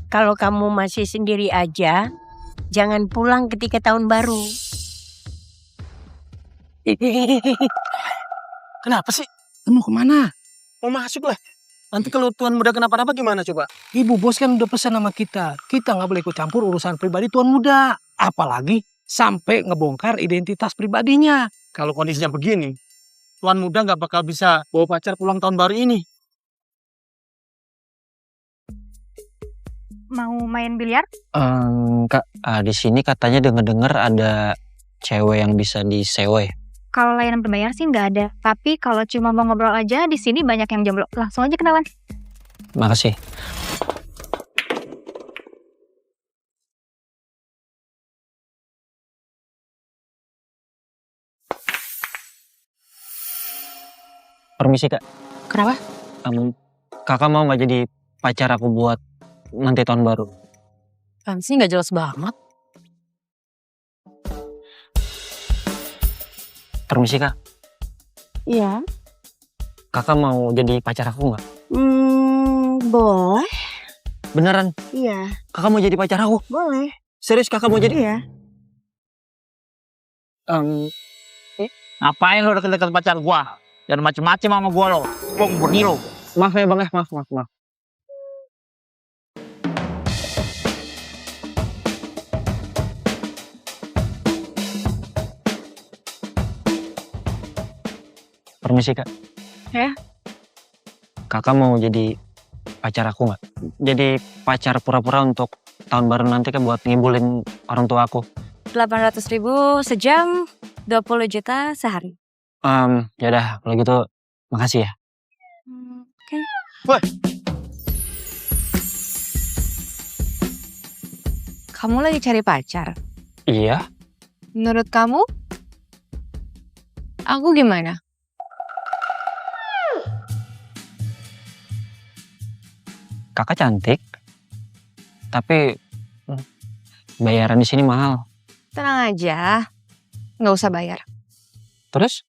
Kalau kamu masih sendiri aja, jangan pulang ketika tahun baru. Kenapa sih? Mau kemana? Mau masuk lah. Nanti kalau tuan muda kenapa-napa gimana coba? Ibu bos kan udah pesan sama kita. Kita nggak boleh ikut campur urusan pribadi tuan muda. Apalagi sampai ngebongkar identitas pribadinya. Kalau kondisinya begini, tuan muda nggak bakal bisa bawa pacar pulang tahun baru ini. Mau main biliar? Kak, di sini katanya denger-dengar ada cewek yang bisa disewa. Kalau layanan berbayar sih nggak ada. Tapi kalau cuma mau ngobrol aja, di sini banyak yang jomblo. Langsung aja kenalan. Makasih. Permisi kak. Kenapa? Kakak mau nggak jadi pacar aku buat nanti tahun baru? Kan sih nggak jelas banget. Permisi kak. Iya. Kakak mau jadi pacar aku nggak? Boleh. Beneran? Iya. Kakak mau jadi pacar aku? Boleh. Serius kakak mau jadi? Iya. Ngapain lo deket-deket pacar gua? Jangan macem-macem sama gua lo. Gua pergi lo. Maaf ya bang ya, maaf. Permisi kak. Ya? Kakak mau jadi pacar aku nggak? Jadi pacar pura-pura untuk tahun baru nanti kan buat ngibulin orang tua aku. 800.000 sejam, 20 juta sehari. Yaudah kalau gitu makasih ya. Oke. Wah, Kamu lagi cari pacar? Iya. Menurut kamu, aku gimana? Kakak cantik. Tapi bayaran di sini mahal. Tenang aja, nggak usah bayar. Terus?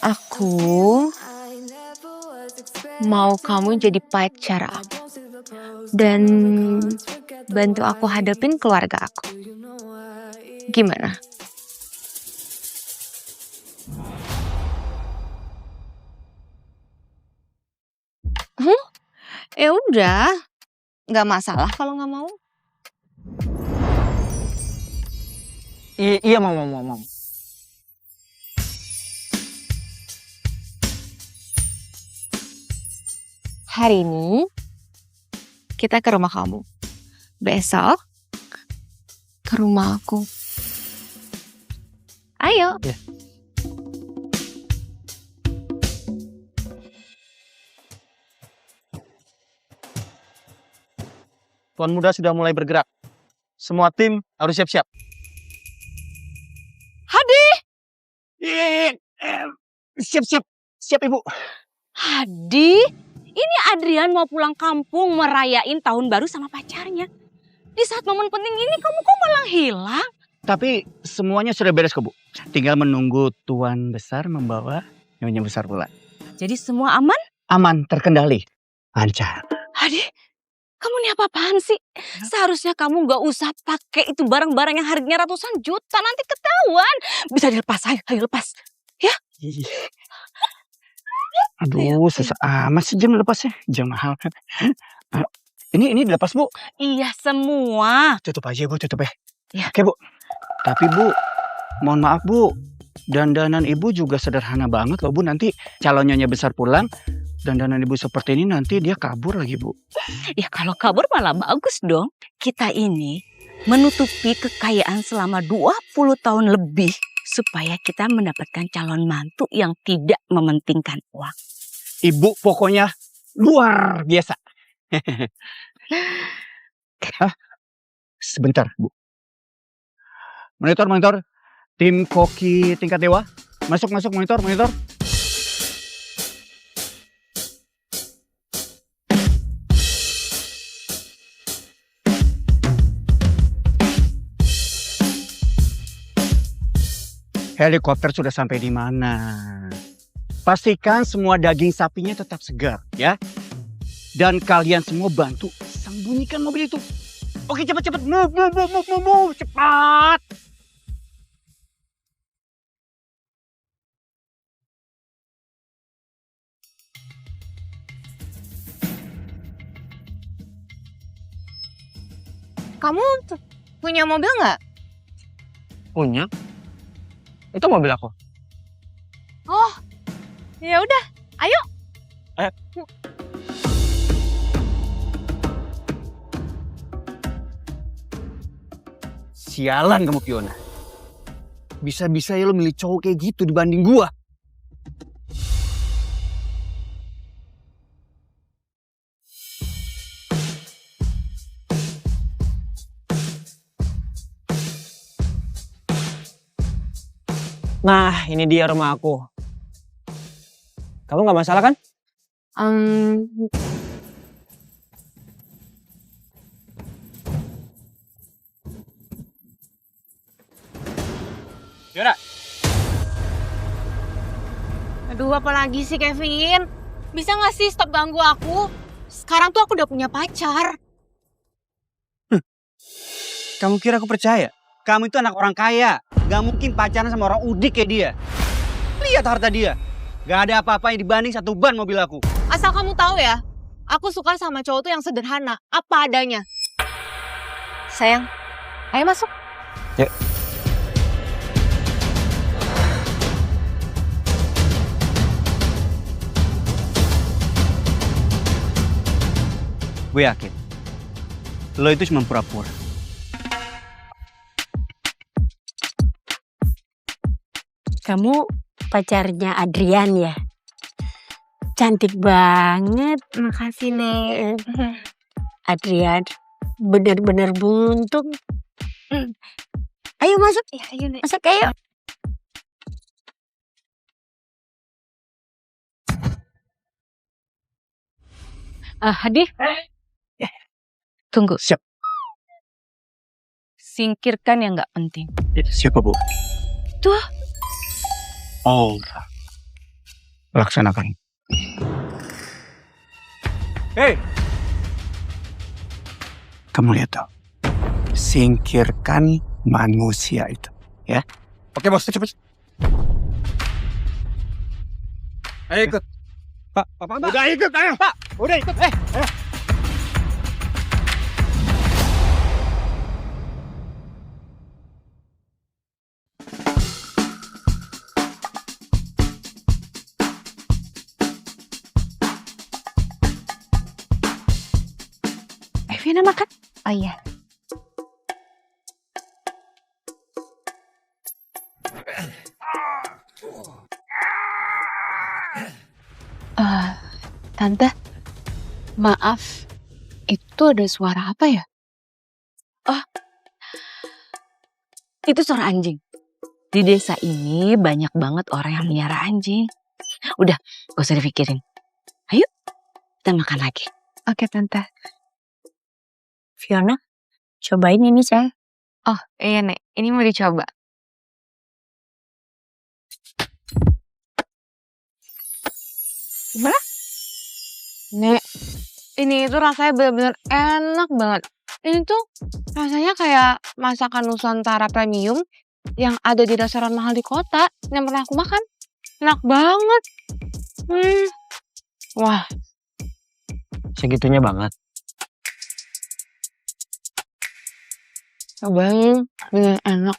Aku mau kamu jadi pacar aku. Dan bantu aku hadapin keluarga aku. Gimana? Ya udah, nggak masalah kalau nggak mau. Iya mau. Hari ini kita ke rumah kamu. Besok ke rumah aku. Ayo. Iya. tuan muda sudah mulai bergerak. Semua tim harus siap-siap. Hadi, Siap-siap. Siap ibu. Hadi, ini Adrian mau pulang kampung merayain tahun baru sama pacarnya. Di saat momen penting ini kamu kok malah hilang? Tapi semuanya sudah beres kok bu. Tinggal menunggu tuan besar membawa nyonya besar pula. Jadi semua aman? Aman, terkendali. Lancar. Hadi, kamu ini apa-apaan sih? Seharusnya kamu gak usah pakai itu barang-barang yang harganya ratusan juta. Nanti ketahuan. Bisa dilepas, ayo lepas. Ya? Aduh, susah amat sih jam lepasnya. Jam mahal kan. Ini dilepas bu. Iya semua. Tutup aja bu, tutup ya. Ya. Oke bu. Tapi bu, mohon maaf bu. Dandanan ibu juga sederhana banget loh bu. Nanti calon nyonya besar pulang. Dandanan ibu seperti ini nanti dia kabur lagi bu. Ya kalau kabur malah bagus dong. Kita ini menutupi kekayaan selama 20 tahun lebih. Supaya kita mendapatkan calon mantu yang tidak mementingkan uang. Ibu pokoknya luar biasa. Sebentar bu. Monitor. Tim koki tingkat dewa. Masuk monitor. Helikopter sudah sampai di mana? Pastikan semua daging sapinya tetap segar, ya. Dan kalian semua bantu sembunyikan mobil itu. Oke, cepat, move, cepat. Kamu punya mobil nggak? Punya? Itu mobil aku. Oh, ya udah, ayo. Sialan kamu Fiona. Bisa-bisa ya lo milih cowok kayak gitu dibanding gua. Nah, ini dia rumah aku. Kamu nggak masalah kan? Fiona. Aduh, apa lagi sih Kevin? Bisa nggak sih stop ganggu aku? Sekarang tuh aku udah punya pacar. Kamu kira aku percaya? Kamu itu anak orang kaya. Gak mungkin pacaran sama orang udik kayak dia. Lihat harta dia. Gak ada apa-apa yang dibanding satu ban mobil aku. Asal kamu tahu ya, aku suka sama cowok tuh yang sederhana, apa adanya. Sayang, ayo masuk. Yuk. Gue yakin. Lo itu cuma pura-pura. Kamu pacarnya Adrian ya? Cantik banget. Makasih, Nek. Adrian bener-bener buntung. Ayo masuk. Ya, ayo, Nek. Masuk ayo. Hadi. Tunggu. Siap. Singkirkan yang nggak penting. Siapa, Bu? Tuh. Oh. Laksanakan. Hei. Kamu lihat tuh. Singkirkan manusia itu. Ya. Oke, bos. Cepet. Ayo ikut. Pak. Udah ikut, ayo. Pak, udah ikut. Ayo. Vina makan. Oh iya. Tante, maaf, itu ada suara apa ya? Itu suara anjing. Di desa ini banyak banget orang yang melihara anjing. Udah, gak usah dipikirin. Ayo, kita makan lagi. Oke, Tante. Fiona, cobain ini saya. Oh, iya, Nek. Ini mau dicoba. Gimana? Nek, ini itu rasanya benar-benar enak banget. Ini tuh rasanya kayak masakan Nusantara premium yang ada di restoran mahal di kota yang pernah aku makan. Enak banget. Wah, Segitunya banget. cobain. Bener enak.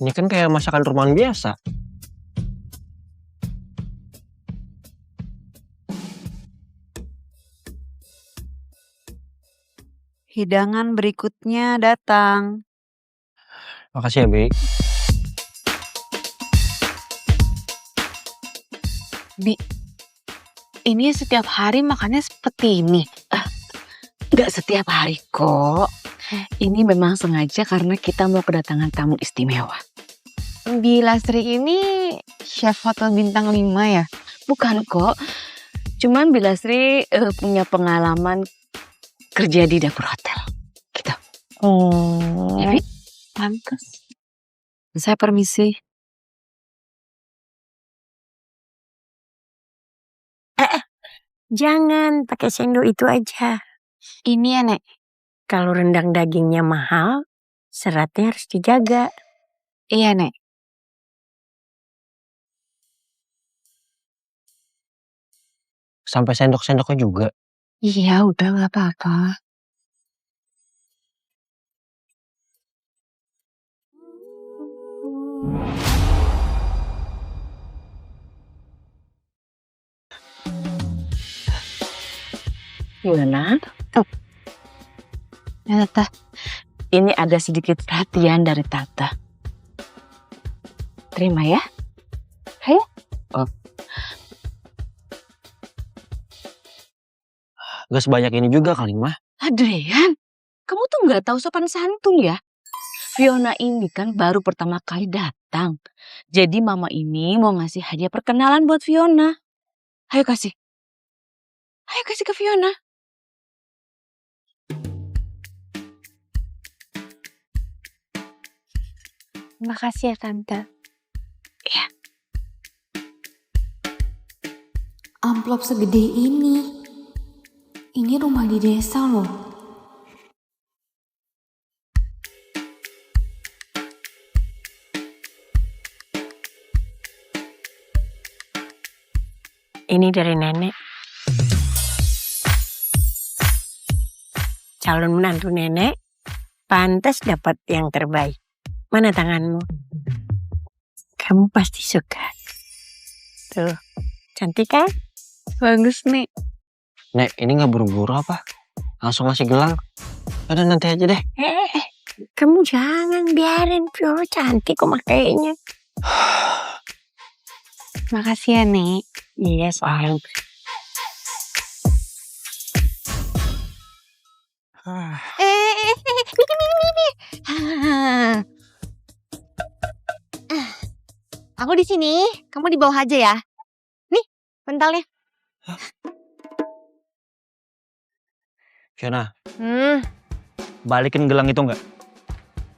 Ini kan kayak masakan rumahan biasa. Hidangan berikutnya datang. Makasih ya, Bi. Ini setiap hari makannya seperti ini. Gak setiap hari kok. Ini memang sengaja karena kita mau kedatangan tamu istimewa. Bi Lastri ini chef hotel bintang 5 ya? Bukan kok. Cuman Bilasri punya pengalaman kerja di dapur hotel. Gitu. Oh, Ya, Vi? pantes. Saya permisi. Jangan pakai sendok itu aja. Ini ya, Nek. Kalau rendang dagingnya mahal, seratnya harus dijaga. Iya, Nek. Sampai sendok-sendoknya juga. Iya, udah nggak apa-apa. Gimana? Ya, Tante. Ini ada sedikit perhatian dari Tante. Terima ya. Ayo. Gak sebanyak ini juga kali mah. Adrian, kamu tuh nggak tahu sopan santun ya. Fiona ini kan baru pertama kali datang. Jadi mama ini mau ngasih hadiah perkenalan buat Fiona. Ayo kasih. Ayo kasih ke Fiona. Makasih ya, Tante. Iya. Amplop segede ini. Ini rumah di desa loh. Ini dari nenek. Calon menantu nenek, pantas dapat yang terbaik. Mana tanganmu? Kamu pasti suka. Tuh, cantik kan? Bagus, Nek. Nek, ini gak buru-buru apa? Langsung ngasih gelang. Udah nanti aja deh. Kamu jangan biarin Fiona cantik kok makainya. Makasih ya, Nek. Iya sayang. Aku di sini, kamu di bawah aja ya. Nih, pentalnya. Fiona, Hmm, balikin gelang itu nggak?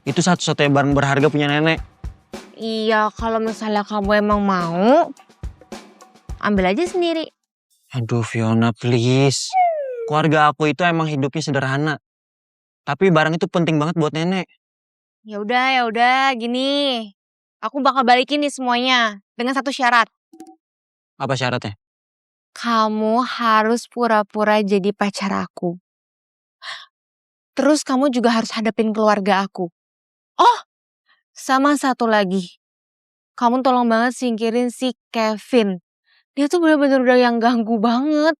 Itu satu-satunya barang berharga punya nenek. iya kalau misalnya kamu emang mau, ambil aja sendiri. Aduh Fiona, please. Keluarga aku itu emang hidupnya sederhana. Tapi barang itu penting banget buat nenek. Ya udah, gini. Aku bakal balikin nih semuanya dengan satu syarat. Apa syaratnya? Kamu harus pura-pura jadi pacar aku. Terus kamu juga harus hadapin keluarga aku. Oh, sama satu lagi. Kamu tolong banget singkirin si Kevin. Dia tuh bener-bener udah yang ganggu banget.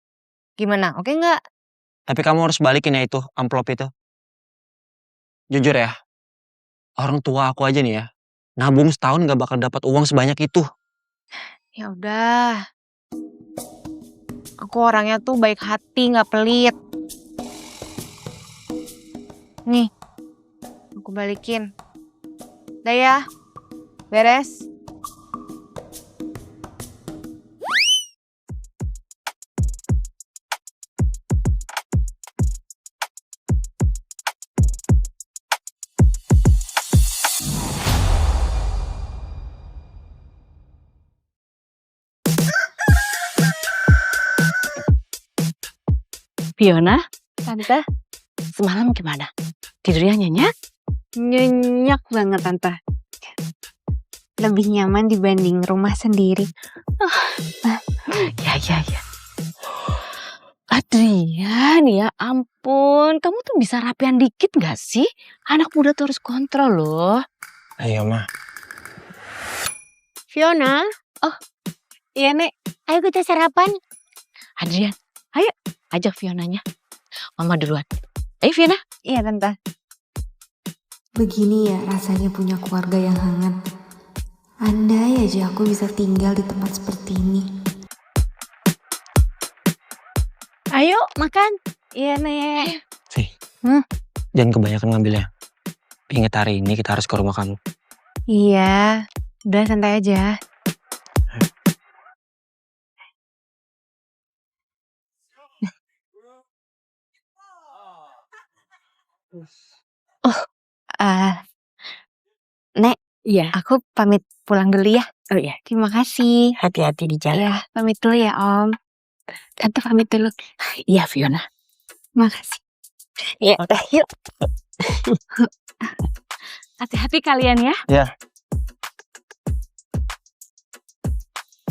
Gimana, oke nggak? Tapi kamu harus balikin ya itu, amplop itu. Jujur ya, orang tua aku aja nih ya, nabung setahun gak bakal dapat uang sebanyak itu. Ya udah. Aku orangnya tuh baik hati, nggak pelit. Nih, aku balikin. Udah ya, beres. Fiona, Tante, semalam gimana? Tidurnya nyenyak? nyenyak banget, Tante. Lebih nyaman dibanding rumah sendiri. Ya. Adrian, ya ampun. Kamu tuh bisa rapian dikit gak sih? Anak muda tuh harus kontrol loh. Ayo mah. Fiona, Iya, Nek. ayo kita sarapan. Adrian, ayo ajak Fionanya. Mama duluan. Ayo Fiona. Iya, Tante. Begini ya rasanya punya keluarga yang hangat. Andai aja aku bisa tinggal di tempat seperti ini. Ayo makan. Iya, Nek. Sih. Jangan kebanyakan ngambilnya. Ingat hari ini kita harus ke rumah kamu. Iya, udah santai aja. Nek, Iya. aku pamit pulang dulu ya. Oh iya. Terima kasih. Hati-hati di jalan. Ya, pamit dulu ya Om. Tante pamit dulu. Iya, Fiona. Makasih. Ya udah, yuk. Hati-hati kalian ya. Ya.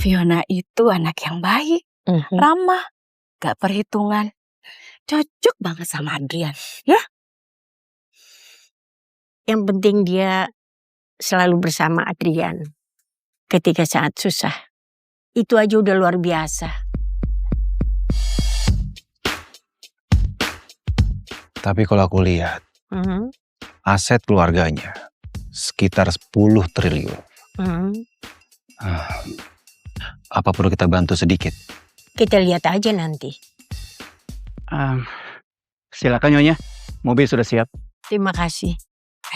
Fiona itu anak yang baik, ramah, gak perhitungan. Cocok banget sama Adrian. Ya? Yang penting dia selalu bersama Adrian ketika saat susah. Itu aja udah luar biasa. Tapi kalau aku lihat, aset keluarganya sekitar 10 triliun. Apa perlu kita bantu sedikit? Kita lihat aja nanti. Silakan Nyonya, mobil sudah siap. Terima kasih.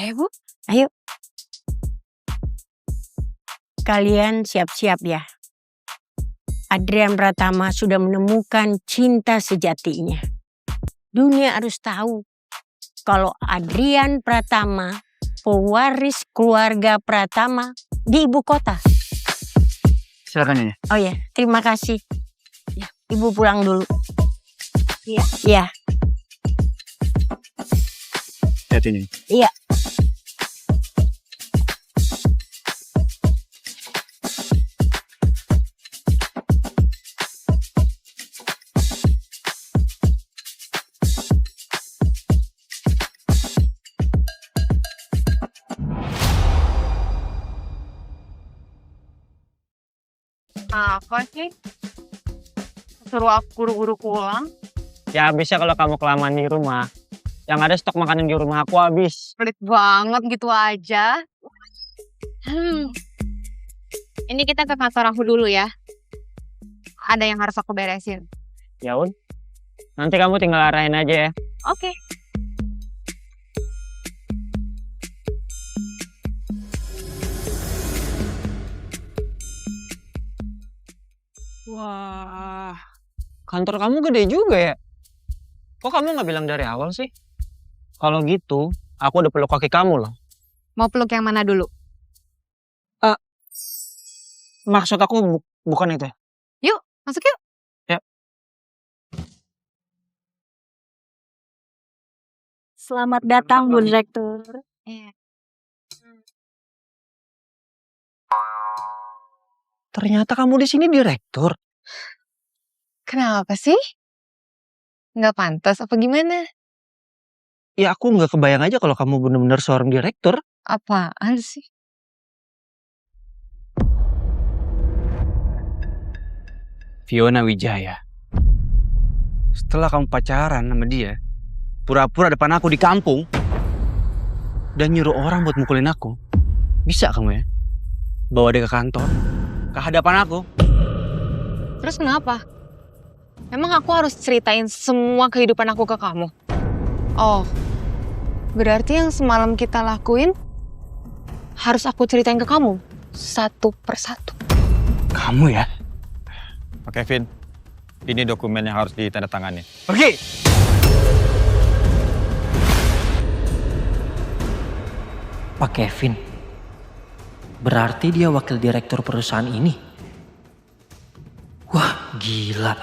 Ayo Bu. Ayo. Kalian siap-siap ya. Adrian Pratama sudah menemukan cinta sejatinya. Dunia harus tahu kalau Adrian Pratama pewaris keluarga Pratama di ibu kota. Silakan Nyonya. Oh ya, terima kasih. Ya, Ibu pulang dulu. Iya. Iya. Hati Nyonya. Iya. Apa sih? Suruh aku buru-buru pulang. Ya habisnya kalau kamu kelamaan di rumah. Yang ada stok makanan di rumah aku habis. Pelit banget gitu aja. Ini kita ke kantor aku dulu ya. Ada yang harus aku beresin. Ya udah. Nanti kamu tinggal arahin aja ya. Oke. Wah, kantor kamu gede juga ya. Kok kamu nggak bilang dari awal sih? Kalau gitu, aku udah peluk kaki kamu loh. Mau peluk yang mana dulu? Maksud aku bukan itu. Yuk, masuk yuk. Ya. Selamat datang Bu Direktur. Ternyata kamu di sini direktur. Kenapa sih? Nggak pantas apa gimana? Ya aku nggak kebayang aja kalau kamu bener-bener seorang direktur. Apaan sih? Fiona Wijaya. Setelah kamu pacaran sama dia, pura-pura depan aku di kampung, dan nyuruh orang buat mukulin aku. Bisa kamu ya? Bawa dia ke kantor, ke hadapan aku. Terus kenapa? Emang aku harus ceritain semua kehidupan aku ke kamu? Oh, berarti yang semalam kita lakuin harus aku ceritain ke kamu satu persatu. Kamu ya? Oke, Vin. Ini dokumen yang harus ditandatangani. Pergi! Pak Kevin. Berarti dia wakil direktur perusahaan ini. Wah, gila.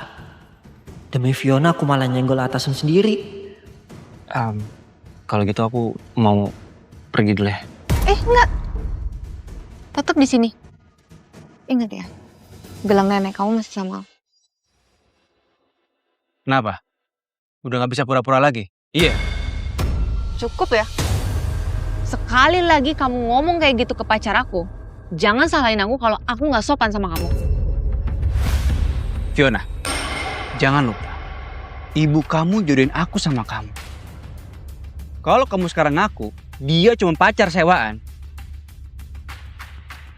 Demi Fiona aku malah nyenggol atasan sendiri. Kalau gitu aku mau pergi dulu ya. Enggak. Tetap di sini. Ingat ya, gelang nenek kamu masih sama. Kenapa? Udah gak bisa pura-pura lagi? Iya. Cukup ya. Sekali lagi kamu ngomong kayak gitu ke pacar aku, jangan salahin aku kalau aku nggak sopan sama kamu. Fiona, jangan lupa. Ibu kamu jodohin aku sama kamu. Kalau kamu sekarang ngaku, dia cuma pacar sewaan,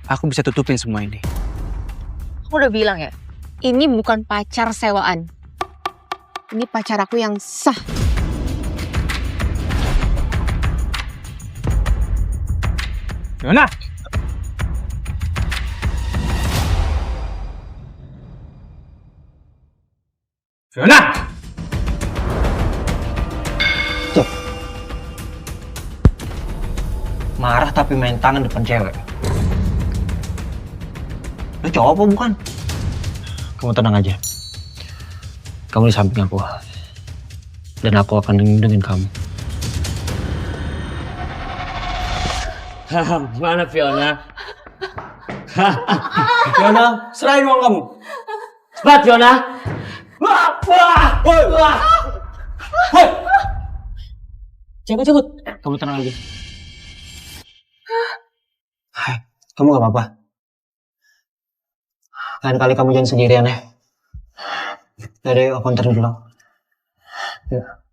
aku bisa tutupin semua ini. Aku udah bilang ya, ini bukan pacar sewaan. Ini pacar aku yang sah. Fiona! Fiona! Marah tapi main tangan depan cewek. Lu cowok apa bukan? Kamu tenang aja. Kamu di samping aku. Dan aku akan lindungin kamu. Mana Fiona? Fiona, serahin uang kamu. Cepat Fiona. Cabut. Kamu tenang aja. Hai, kamu gak apa-apa? Lain kali kamu jangan sendirian ya. Dari aku antar dulu. Ya.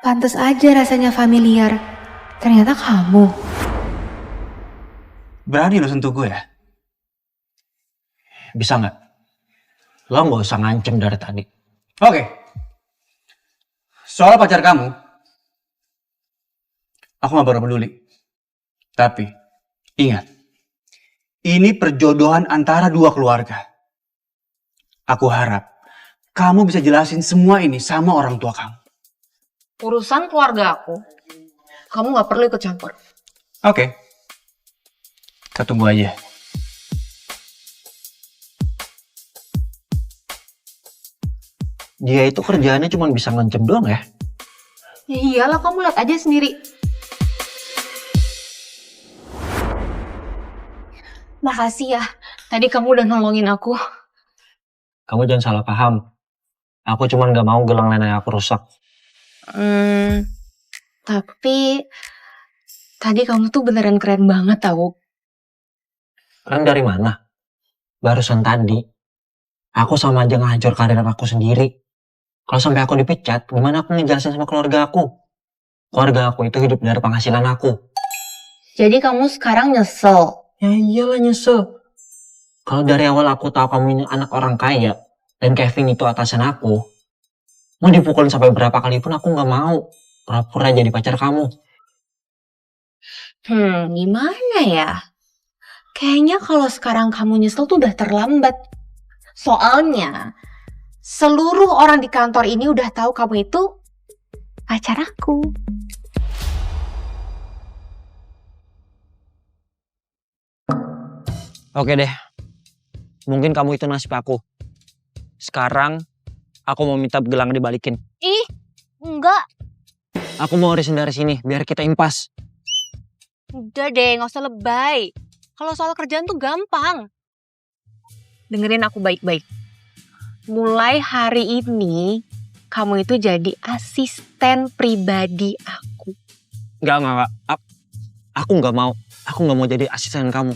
Pantes aja rasanya familiar. Ternyata kamu. Berani lo sentuh gue ya? Bisa nggak? Lo nggak usah ngancem dari tadi. Oke. Soal pacar kamu, aku gak baru peduli. Tapi, ingat. Ini perjodohan antara dua keluarga. Aku harap kamu bisa jelasin semua ini sama orang tua kamu. Urusan keluarga aku, kamu gak perlu ikut campur. Oke. Kita tunggu aja. Dia itu kerjaannya cuma bisa ngancem doang ya? Ya iyalah, kamu lihat aja sendiri. Makasih ya, tadi kamu udah nolongin aku. Kamu jangan salah paham. Aku cuma nggak mau gelang nenek aku rusak. Tapi tadi kamu tuh beneran keren banget tau. Keren dari mana? Barusan tadi, aku sama aja ngehancur karir aku sendiri. Kalau sampai aku dipecat, gimana aku ngejelasin sama keluarga aku? Keluarga aku itu hidup dari penghasilan aku. Jadi kamu sekarang nyesel? Ya iyalah nyesel. Kalau dari awal aku tahu kamu ini anak orang kaya, dan Kevin itu atasan aku, mau dipukulin sampai berapa kali pun aku nggak mau. Pura-pura jadi pacar kamu. Gimana ya? Kayaknya kalau sekarang kamu nyesel tuh udah terlambat. Soalnya, seluruh orang di kantor ini udah tahu kamu itu pacar aku. Oke deh. Mungkin kamu itu nasib aku. Sekarang, aku mau minta gelang dibalikin. Ih, enggak. Aku mau arisin dari sini, biar kita impas. Udah deh, gak usah lebay. Kalau soal kerjaan tuh gampang. Dengerin aku baik-baik. Mulai hari ini, kamu itu jadi asisten pribadi aku. Enggak. Aku nggak mau. Aku nggak mau jadi asisten kamu.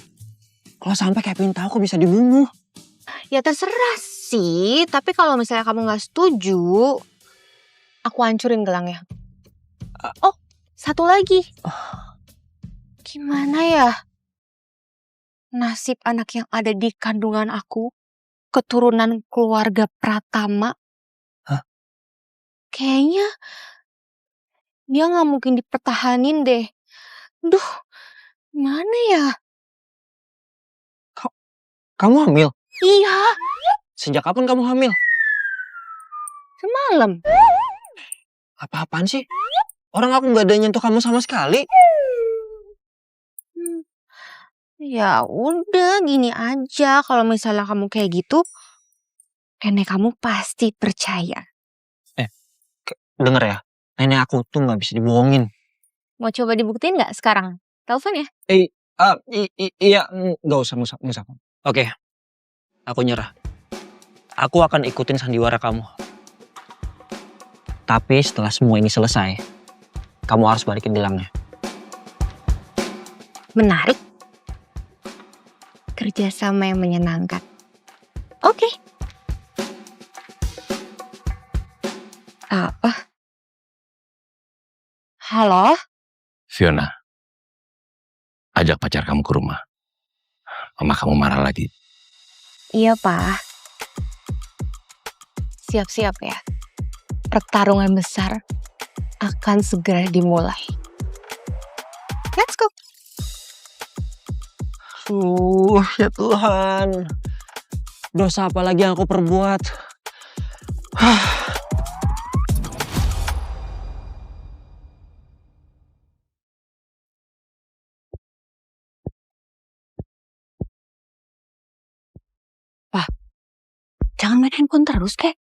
Kalau sampai Kevin tahu, aku bisa dibunuh. Ya terserah sih, tapi kalau misalnya kamu gak setuju, aku hancurin gelangnya. Oh, satu lagi. Gimana ya? Nasib anak yang ada di kandungan aku, keturunan keluarga Pratama. Hah? Kayaknya dia gak mungkin dipertahanin deh. Duh, gimana ya? Kamu hamil? Iya. Sejak kapan kamu hamil? Semalam. Apa-apaan sih? Orang aku nggak ada nyentuh kamu sama sekali. Ya udah, gini aja. Kalau misalnya kamu kayak gitu, nenek kamu pasti percaya. Denger ya, nenek aku tuh nggak bisa dibohongin. Mau coba dibuktiin nggak sekarang? Telepon ya? Iya, nggak usah. Oke, aku nyerah. Aku akan ikutin sandiwara kamu. Tapi setelah semua ini selesai, kamu harus balikin gelangnya. Menarik. Kerjasama yang menyenangkan. Oke. Apa? Halo? Fiona, ajak pacar kamu ke rumah. Mama kamu marah lagi. Iya, Pak. Siap-siap ya. Pertarungan besar akan segera dimulai. Let's go. Ya Tuhan. Dosa apa lagi yang aku perbuat? Pak, jangan main handphone terus, kek.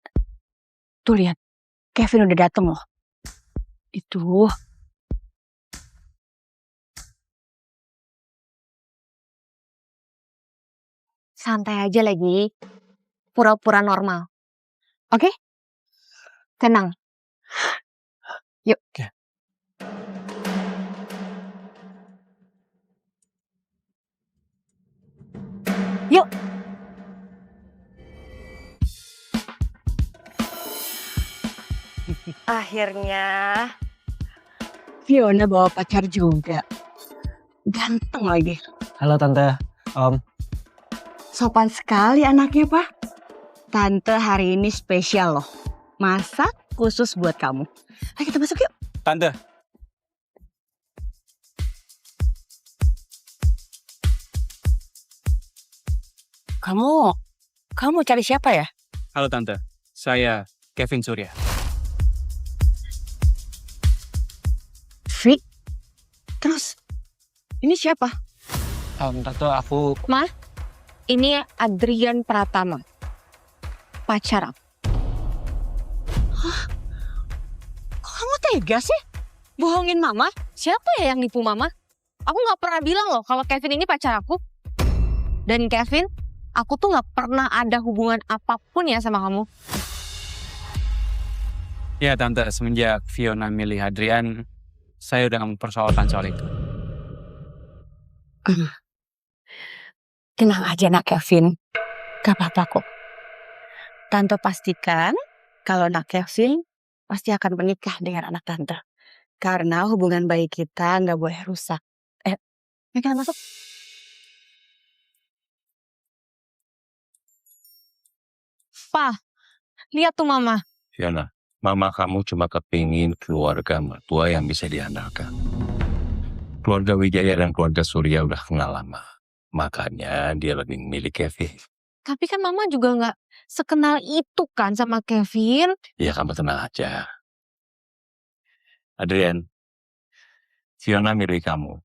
Tuh lihat, Kevin udah dateng loh. Itu. Santai aja lagi. Pura-pura normal. Oke? Tenang. Yuk. Yuk. Akhirnya Fiona bawa pacar juga. Ganteng lagi. Halo Tante, Om. Sopan sekali anaknya, Pak. Tante hari ini spesial loh. Masak khusus buat kamu. Ayo kita masuk yuk. Tante. Kamu cari siapa ya? Halo Tante, saya Kevin Surya. Vi? Terus, ini siapa? Tante, aku... Ma, ini Adrian Pratama. Pacar aku. Hah? Kok kamu tega sih? Bohongin mama? Siapa ya yang nipu mama? Aku gak pernah bilang loh kalau Kevin ini pacar aku. Dan Kevin, aku tuh gak pernah ada hubungan apapun ya sama kamu. Ya Tante, semenjak Fiona milih Adrian, saya udah gak mempersoalkan soal itu. Tenang aja nak Kevin. Gak apa-apa kok. Tante pastikan kalau nak Kevin pasti akan menikah dengan anak tante. Karena hubungan baik kita gak boleh rusak. Ayo kita masuk. Pa, lihat tuh mama. Fiona, mama kamu cuma kepingin keluarga mertua yang bisa diandalkan. Keluarga Wijaya dan keluarga Surya udah kenal lama. Makanya dia lebih memilih Kevin. Tapi kan mama juga gak sekenal itu kan sama Kevin. Ya kamu tenang aja. Adrian, Fiona milih kamu.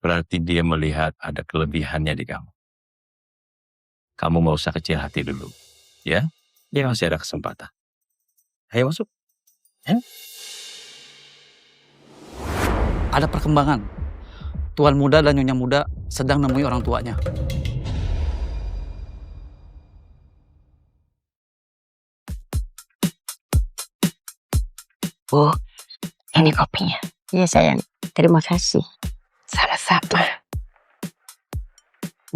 Berarti dia melihat ada kelebihannya di kamu. Kamu gak usah kecil hati dulu. Ya, dia masih ada kesempatan. Ayo masuk. Ada perkembangan. Tuan muda dan nyonya muda sedang nemui orang tuanya. Bu, ini kopinya. Iya sayang, terima kasih. Sama-sama.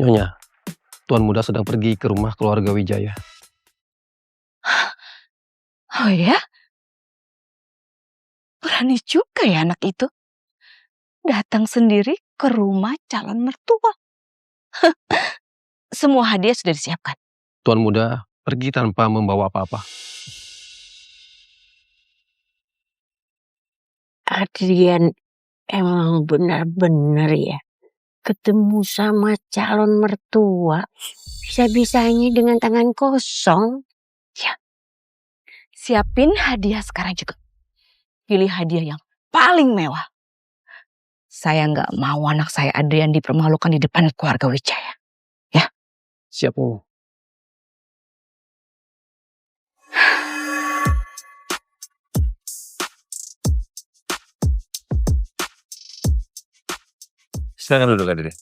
Nyonya, Tuan muda sedang pergi ke rumah keluarga Wijaya. Oh ya? Berani juga ya anak itu. Datang sendiri ke rumah calon mertua. Semua hadiah sudah disiapkan. Tuan muda pergi tanpa membawa apa-apa. Adrian emang benar-benar ya. Ketemu sama calon mertua. Bisa-bisanya dengan tangan kosong. Ya. Siapin hadiah sekarang juga. Pilih hadiah yang paling mewah. Saya nggak mau anak saya Adrian dipermalukan di depan keluarga Wijaya. Ya. Siap, Bu. Silakan duduk Adrian.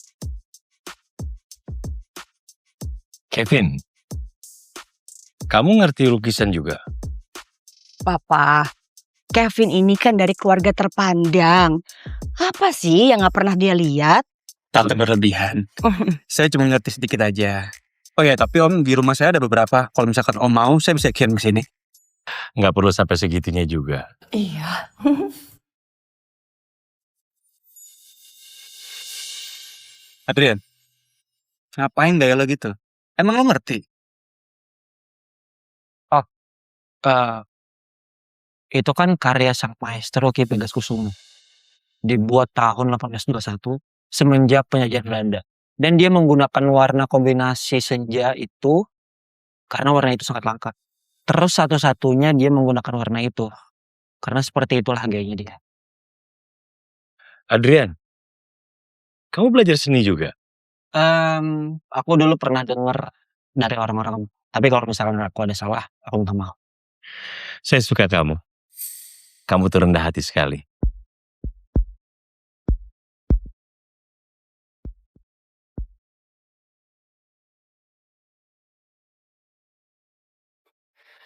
Kevin, kamu ngerti lukisan juga? Papa, Kevin ini kan dari keluarga terpandang. Apa sih yang nggak pernah dia lihat? Tante berlebihan. Saya cuma ngerti sedikit aja. Oh ya, tapi Om, di rumah saya ada beberapa. Kalau misalkan Om mau, saya bisa kirim ke sini. Nggak perlu sampai segitunya juga. Iya. Adrian, ngapain gaya lo gitu? Emang lo ngerti? Oh, itu kan karya sang maestro Ki Pegaskusumo. Dibuat tahun 1821 semenjak penjajahan Belanda. Dan dia menggunakan warna kombinasi senja itu karena warna itu sangat langka. Terus satu-satunya dia menggunakan warna itu. Karena seperti itulah gayanya dia. Adrian, kamu belajar seni juga? Aku dulu pernah dengar dari orang-orang. Tapi kalau misalkan aku ada salah, aku minta maaf. Saya suka kamu. Kamu tuh rendah hati sekali.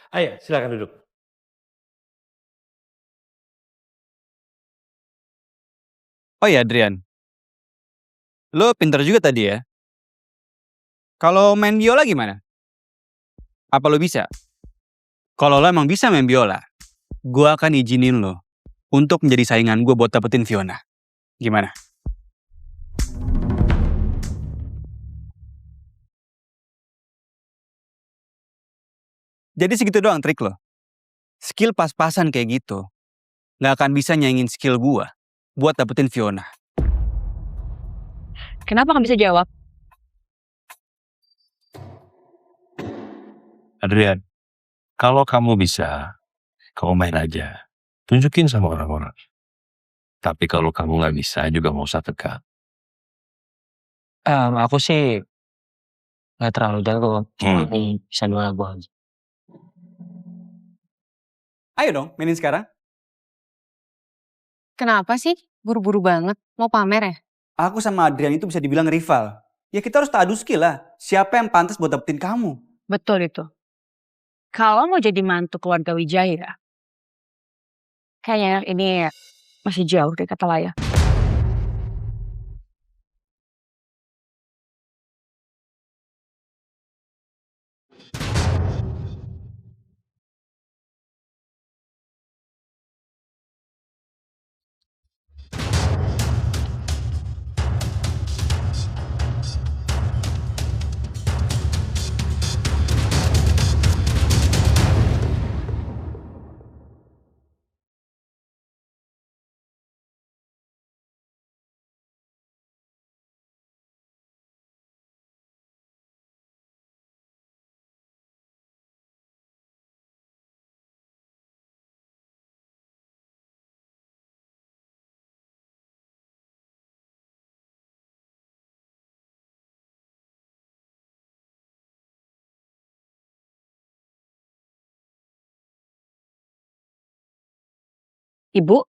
Ayo, silakan duduk. Oh ya, Adrian. Lo pintar juga tadi ya. Kalau main biola gimana? Apa lo bisa? Kalau lo emang bisa main biola, gue akan izinin lo untuk menjadi saingan gue buat dapetin Fiona. Gimana? Jadi segitu doang trik lo. Skill pas-pasan kayak gitu gak akan bisa nyaingin skill gue buat dapetin Fiona. Kenapa gak bisa jawab? Adrian, kalau kamu bisa, kamu main aja. Tunjukin sama orang-orang. Tapi kalau kamu nggak bisa juga nggak usah tegang. Aku sih nggak terlalu jago. Cuma bisa 2 lagu aja. Ayo dong, mainin sekarang. Kenapa sih? Buru-buru banget. Mau pamer ya? Aku sama Adrian itu bisa dibilang rival. Ya kita harus adu skill lah. Siapa yang pantas buat dapetin kamu? Betul itu. Kalau mau jadi mantu keluarga Wijaya, kayaknya ini masih jauh dari kata layak. Ibu,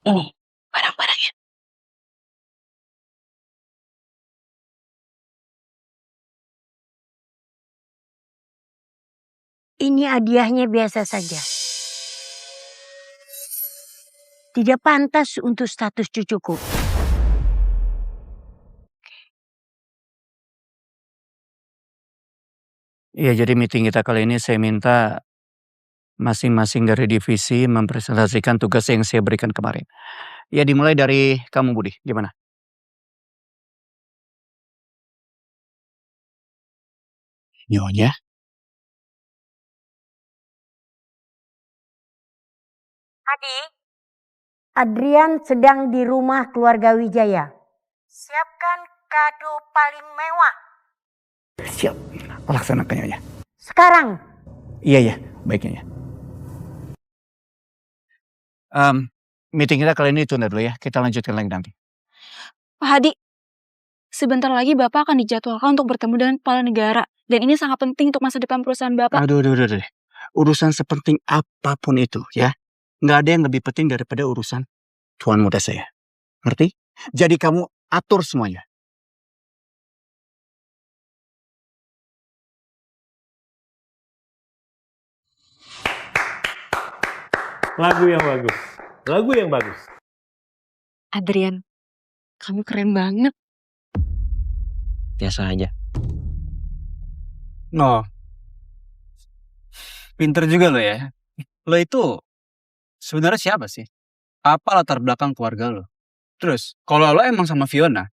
ini barang-barangnya. Ini hadiahnya biasa saja. Tidak pantas untuk status cucuku. Iya, jadi meeting kita kali ini saya minta masing-masing dari divisi mempresentasikan tugas yang saya berikan kemarin. Ya, dimulai dari kamu, Budi. Gimana? Nyonya? Adik, Adrian sedang di rumah keluarga Wijaya. Siapkan kado paling mewah. Siap. Laksanakan, Nyonya. Sekarang. Iya, baik, Nyonya. Meeting kita kali ini tunda dulu ya. Kita lanjutkan lagi nanti. Pak Hadi, sebentar lagi Bapak akan dijadwalkan untuk bertemu dengan kepala negara. Dan ini sangat penting untuk masa depan perusahaan Bapak. Aduh. Urusan sepenting apapun itu ya. Nggak ada yang lebih penting daripada urusan tuan muda saya. Ngerti? Jadi kamu atur semuanya. Lagu yang bagus. Lagu yang bagus. Adrian, kamu keren banget. Biasa aja. No. Pinter juga lo ya. Lo itu sebenarnya siapa sih? Apa latar belakang keluarga lo? Terus, kalau lo emang sama Fiona,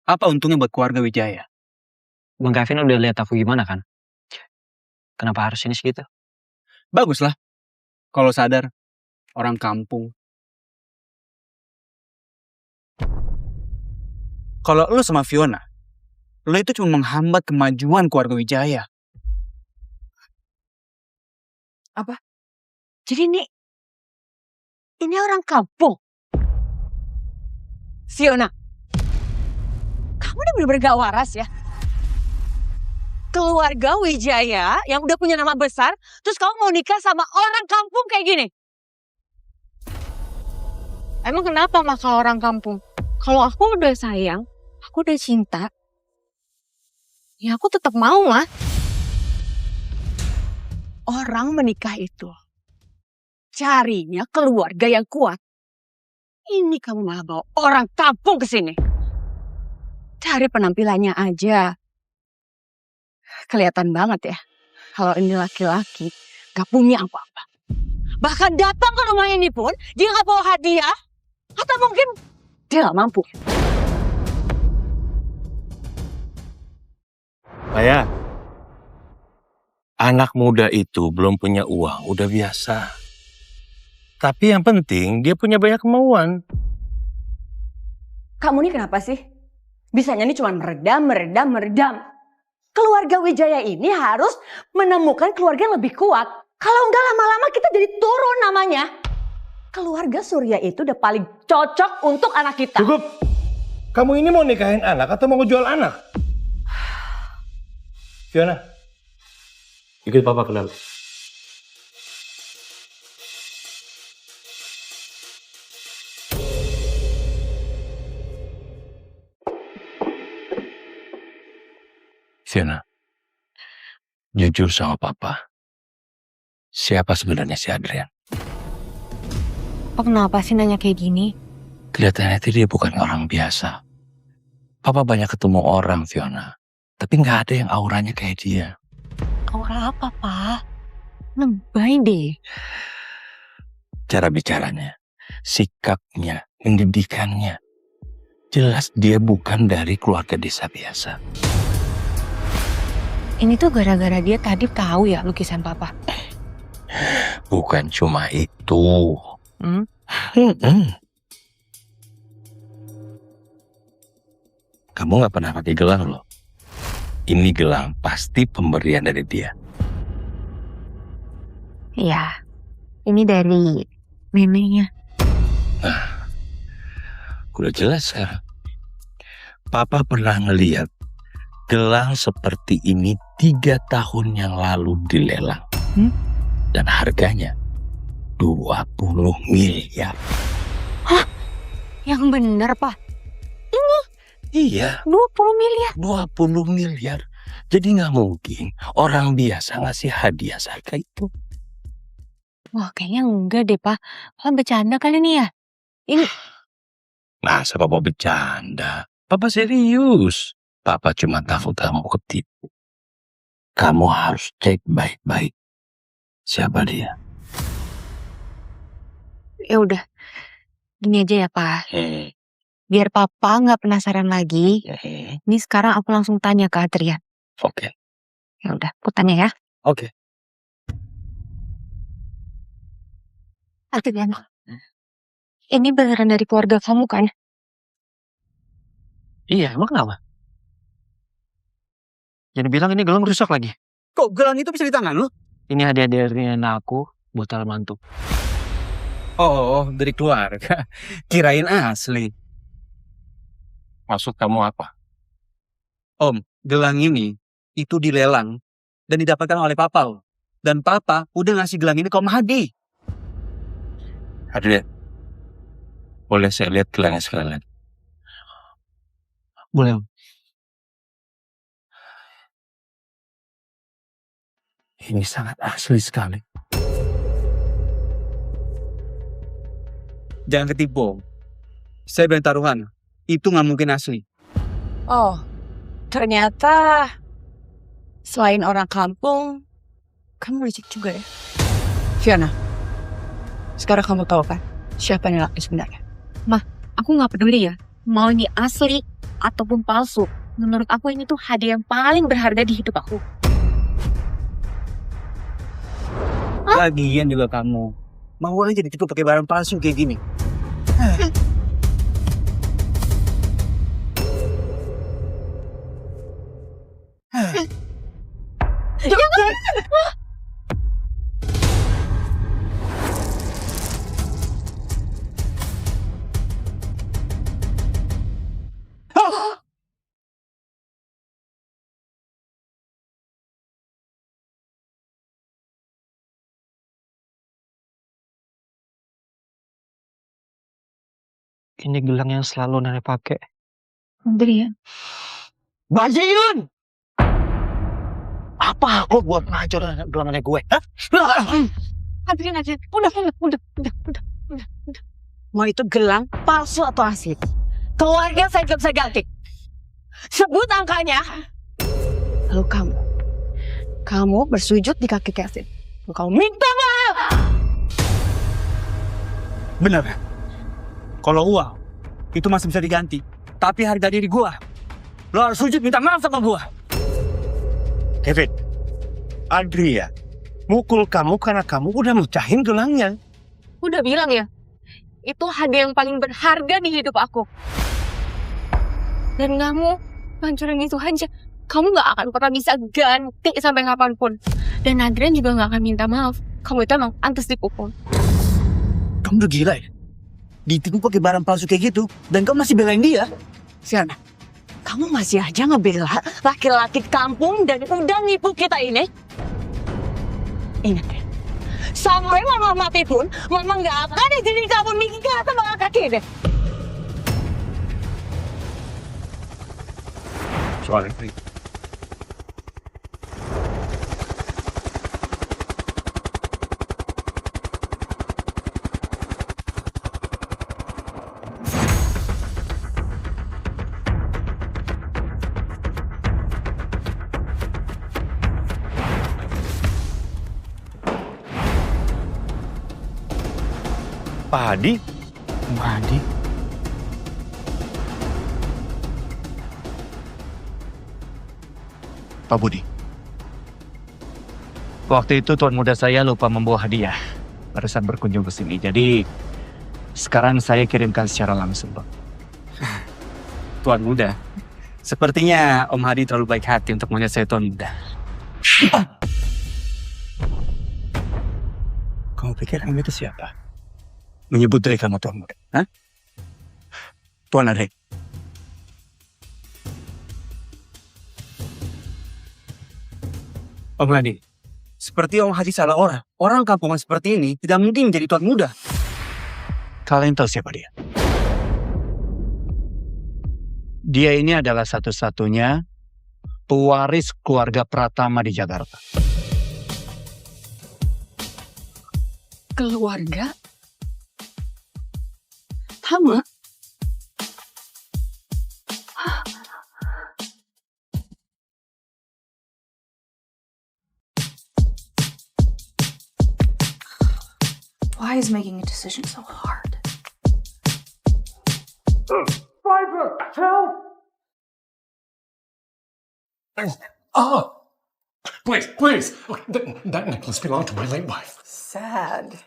apa untungnya buat keluarga Wijaya? Bang Kevin udah lihat aku gimana kan? Kenapa harus ini segitu? Bagus lah. Kalau sadar, orang kampung. Kalau lo sama Fiona, lo itu cuma menghambat kemajuan keluarga Wijaya. Apa? Jadi ini orang kampung. Fiona, kamu udah bener-bener gak waras ya. keluarga Wijaya yang udah punya nama besar, terus kamu mau nikah sama orang kampung kayak gini? Emang kenapa mah kalau orang kampung? Kalau aku udah sayang, aku udah cinta, ya aku tetap mau lah. Orang menikah itu carinya keluarga yang kuat. Ini kamu malah bawa orang kampung ke sini. Dari penampilannya aja kelihatan banget ya kalau ini laki-laki gak punya apa-apa. Bahkan datang ke rumah ini pun dia gak bawa hadiah, atau mungkin dia gak mampu. Maya, anak muda itu belum punya uang, udah biasa. Tapi yang penting dia punya banyak kemauan. Kamu nih kenapa sih? Bisanya nih cuma meredam. Keluarga Wijaya ini harus menemukan keluarga yang lebih kuat. Kalau enggak lama-lama kita jadi turun namanya. Keluarga Surya itu udah paling cocok untuk anak kita. Cukup. Kamu ini mau nikahin anak atau mau ngejual anak? Fiona, ikut papa ke dalam. Fiona, jujur sama papa. Siapa sebenarnya si Adrian? Papa kenapa sih nanya kayak gini? Kelihatannya itu dia bukan orang biasa. Papa banyak ketemu orang, Fiona. Tapi nggak ada yang auranya kayak dia. Aura apa, Pak? Lebay deh. Cara bicaranya, sikapnya, pendidikannya. Jelas dia bukan dari keluarga desa biasa. Ini tuh gara-gara dia tadi tahu ya lukisan Papa. Bukan cuma itu. Kamu nggak pernah pakai gelang loh. Ini gelang pasti pemberian dari dia. Iya, ini dari neneknya. Nah, udah jelas sekarang. Papa pernah ngeliat gelang seperti ini 3 tahun yang lalu dilelang. Dan harganya 20 miliar. Hah? Yang bener, Pak? Ini? Iya. 20 miliar? 20 miliar. Jadi nggak mungkin orang biasa ngasih hadiah seharga itu. Wah, kayaknya enggak deh, Pak. Pak bercanda kali ini ya? Ini... Nah, siapa mau bercanda? Papa serius. Papa cuma takut kamu ketipu. Kamu harus cek baik-baik. Siapa dia? Ya udah, gini aja ya, Pak. Biar Papa nggak penasaran lagi. Ini sekarang aku langsung tanya ke Adrian. Oke. Ya udah, aku tanya ya. Oke. Adrian, ini beneran dari keluarga kamu kan? Iya, emang kenapa? Jangan bilang ini gelang rusak lagi. Kok gelang itu bisa di tangan lu? Ini hadiah dari nenek aku buat calon mantu. Oh, dari keluarga. Kirain asli. Maksud kamu apa? Om, gelang ini itu dilelang dan didapatkan oleh Papa loh. Dan Papa udah ngasih gelang ini ke Om Hadi. Adrian, boleh saya lihat gelangnya sekali lagi? Boleh, Om. Ini sangat asli sekali. Jangan ketipu, Om. Saya berani taruhan. Itu nggak mungkin asli. Oh, ternyata selain orang kampung, kamu licik juga ya. Fiona, sekarang kamu tahu kan siapa yang laki sebenarnya? Mah, aku nggak peduli ya. Mau ini asli ataupun palsu. Menurut aku ini tuh hadiah yang paling berharga di hidup aku. Lagian juga kamu. Mau aja ditipu pakai barang palsu kayak gini. Jangan! Ini gelang yang selalu nenek pakai. Adrian. Bajingan! Apa aku buat ngacur gelang nenek gue? Hah? Adrian. Udah. Mau itu gelang palsu atau asli? Keluarga saya gak bisa ganti. Sebut angkanya. Lalu kamu bersujud di kaki Kevin. Kau minta maaf. Bener. Kalau uang itu masih bisa diganti, tapi harga diri gua, lo harus sujud minta maaf sama gua. Kevin, Adria mukul kamu karena kamu udah mecahin gelangnya. Udah bilang ya, itu hadiah yang paling berharga di hidup aku. Dan kamu hancurin itu aja. Kamu gak akan pernah bisa ganti sampai kapanpun. Dan Adrian juga gak akan minta maaf. Kamu itu emang pantas dipukul. Kamu udah gila ya? Ditipu pakai barang palsu kayak gitu, dan kamu masih belain dia? Fiona, kamu masih aja ngebela laki-laki kampung dan udah nipu kita ini. Ingat ya, sampai mama mati pun, mama gak akan izinin kamu nikah sama kaki ini. Sorry. Pak Hadi? Pak Budi. Waktu itu tuan muda saya lupa membawa hadiah pada saat berkunjung ke sini. Jadi sekarang saya kirimkan secara langsung, Pak. Tuan muda, sepertinya Om Hadi terlalu baik hati untuk melihat saya tuan muda. Kamu pikir kamu itu siapa? Menyebut dari kamu tuan muda, hah? Tuan Adek. Om Hadi, seperti Om Hadi salah orang. Orang kampungan seperti ini tidak mungkin menjadi tuan muda. Kalian tahu siapa dia? Dia ini adalah satu-satunya pewaris keluarga Pratama di Jakarta. Keluarga? Tama? Why is making a decision so hard? Pfeiffer, help! Oh, please. That necklace belonged to my late wife. Sad,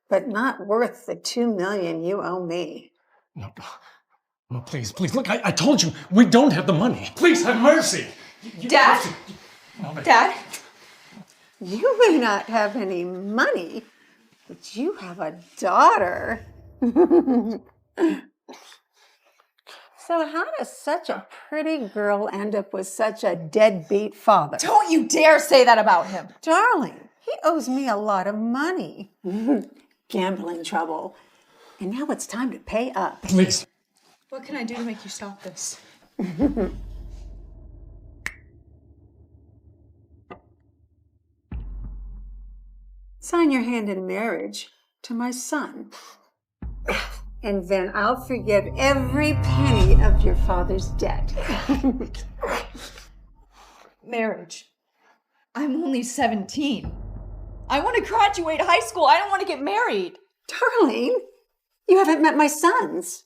but not worth the $2 million you owe me. No, please. Look, I told you, we don't have the money. Please have mercy. Dad? Dad? You may not have any money, but you have a daughter. So how does such a pretty girl end up with such a deadbeat father? Don't you dare say that about him. Darling, he owes me a lot of money. Gambling trouble. And now it's time to pay up. Please. What can I do to make you stop this? Sign your hand in marriage to my son. And then I'll forgive every penny of your father's debt. Marriage. I'm only 17. I want to graduate high school. I don't want to get married. Darling, you haven't met my sons.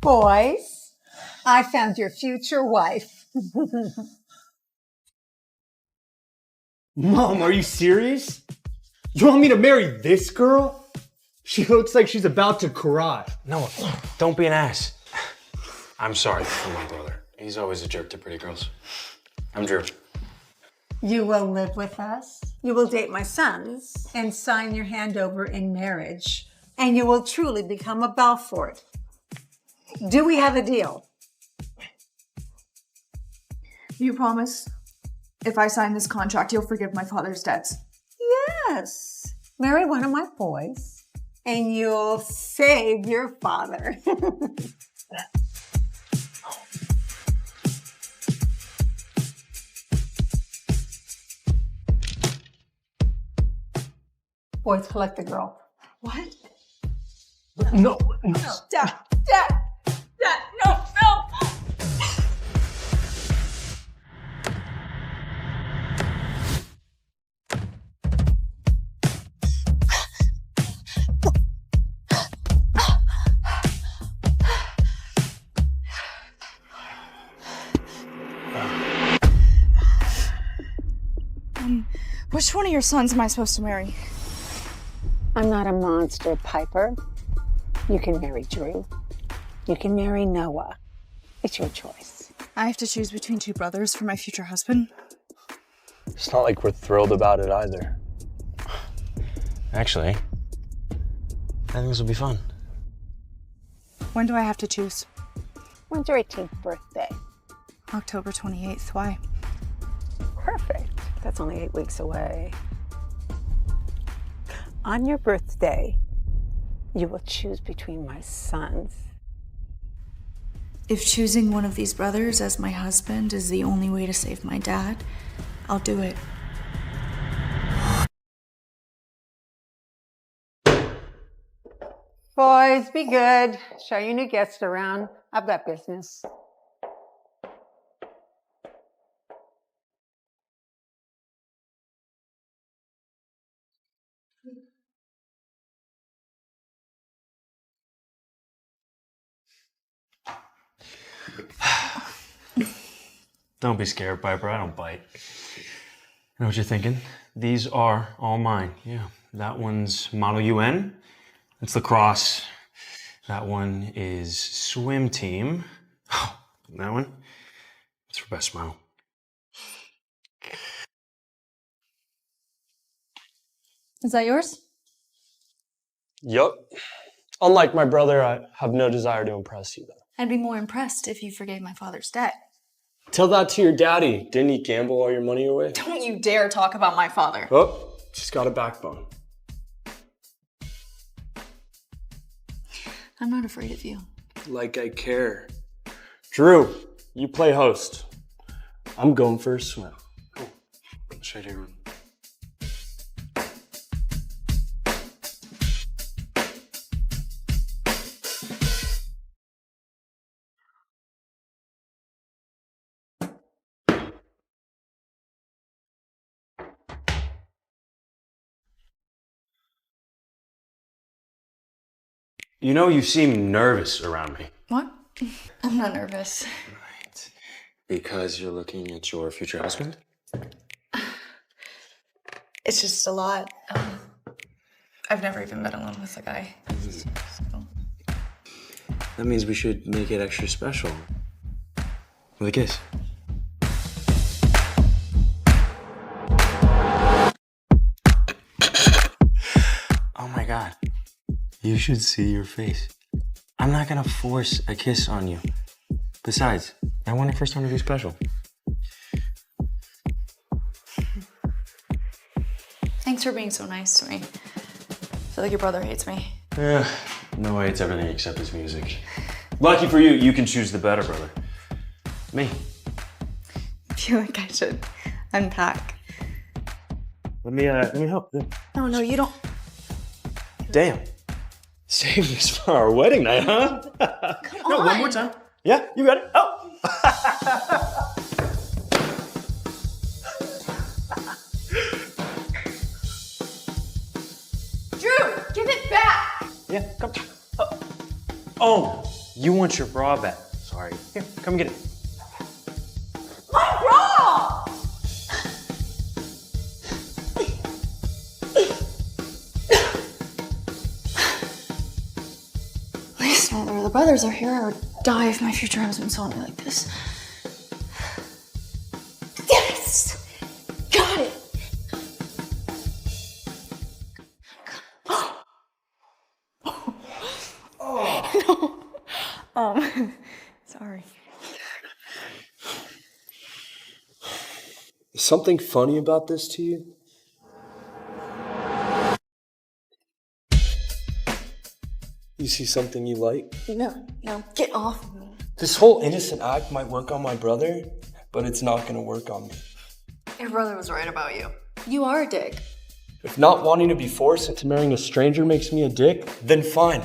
Boys, I found your future wife. Mom, are you serious? You want me to marry this girl? She looks like she's about to cry. No, don't be an ass. I'm sorry for my brother. He's always a jerk to pretty girls. I'm Drew. You will live with us. You will date my sons and sign your hand over in marriage. And you will truly become a Belfort. Do we have a deal? You promise if I sign this contract, you'll forgive my father's debts? Yes. Marry one of my boys and you'll save your father. Boys, collect the girl. What? No. Dad, no. Which one of your sons am I supposed to marry? I'm not a monster, Piper. You can marry Drew. You can marry Noah. It's your choice. I have to choose between two brothers for my future husband. It's not like we're thrilled about it either. Actually, I think this will be fun. When do I have to choose? When's your 18th birthday? October 28th. Why? Perfect. That's only 8 weeks away. On your birthday, you will choose between my sons. If choosing one of these brothers as my husband is the only way to save my dad, I'll do it. Boys, be good. Show your new guests around. I've got business. Don't be scared, Piper. I don't bite. I know what you're thinking. These are all mine. Yeah. That one's Model UN. It's lacrosse. That one is swim team. Oh, that one? It's for best smile. Is that yours? Yup. Unlike my brother, I have no desire to impress you, though. I'd be more impressed if you forgave my father's debt. Tell that to your daddy. Didn't he gamble all your money away? Don't you dare talk about my father. Oh, she's got a backbone. I'm not afraid of you. Like I care. Drew, you play host. I'm going for a swim. Cool. Straight here. You know, you seem nervous around me. What? I'm not nervous. Right. Because you're looking at your future husband? It's just a lot. I've never even been alone with a guy. That means we should make it extra special. With a kiss. Oh my God. You should see your face. I'm not gonna force a kiss on you. Besides, I want it for something to be special. Thanks for being so nice to me. I feel like your brother hates me. Yeah, Noah hates everything except his music. Lucky for you, you can choose the better brother. Me. I feel like I should unpack. Let me help. No, you don't. Damn. Save this for our wedding night, huh? Come No, on. one more time. Yeah, you got it. Oh! Drew, give it back! Yeah, come. Oh, you want your bra back. Sorry. Here, come get it. My bra! At least neither of the brothers are here. I would die if my future husband saw me like this. Yes! Sorry. Is something funny about this to you? You see something you like? No, get off of me. This whole innocent act might work on my brother, but it's not gonna work on me. Your brother was right about you. You are a dick. If not wanting to be forced into marrying a stranger makes me a dick, then fine.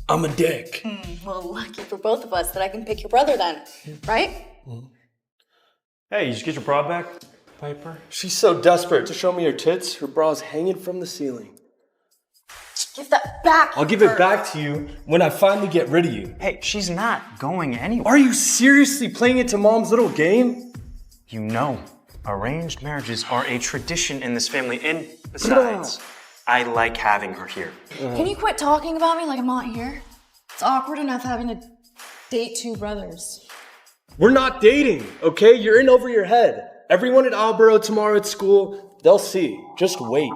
I'm a dick. Well, lucky for both of us that I can pick your brother then, right? Hey, you just get your bra back, Piper? She's so desperate to show me her tits, her bra's hanging from the ceiling. Give that back. I'll give it back to you when I finally get rid of you. Hey, she's not going anywhere. Are you seriously playing into Mom's little game? You know, arranged marriages are a tradition in this family, and besides, I like having her here. Can you quit talking about me like I'm not here? It's awkward enough having to date two brothers. We're not dating, okay? You're in over your head. Everyone at Alborough tomorrow at school, they'll see. Just wait.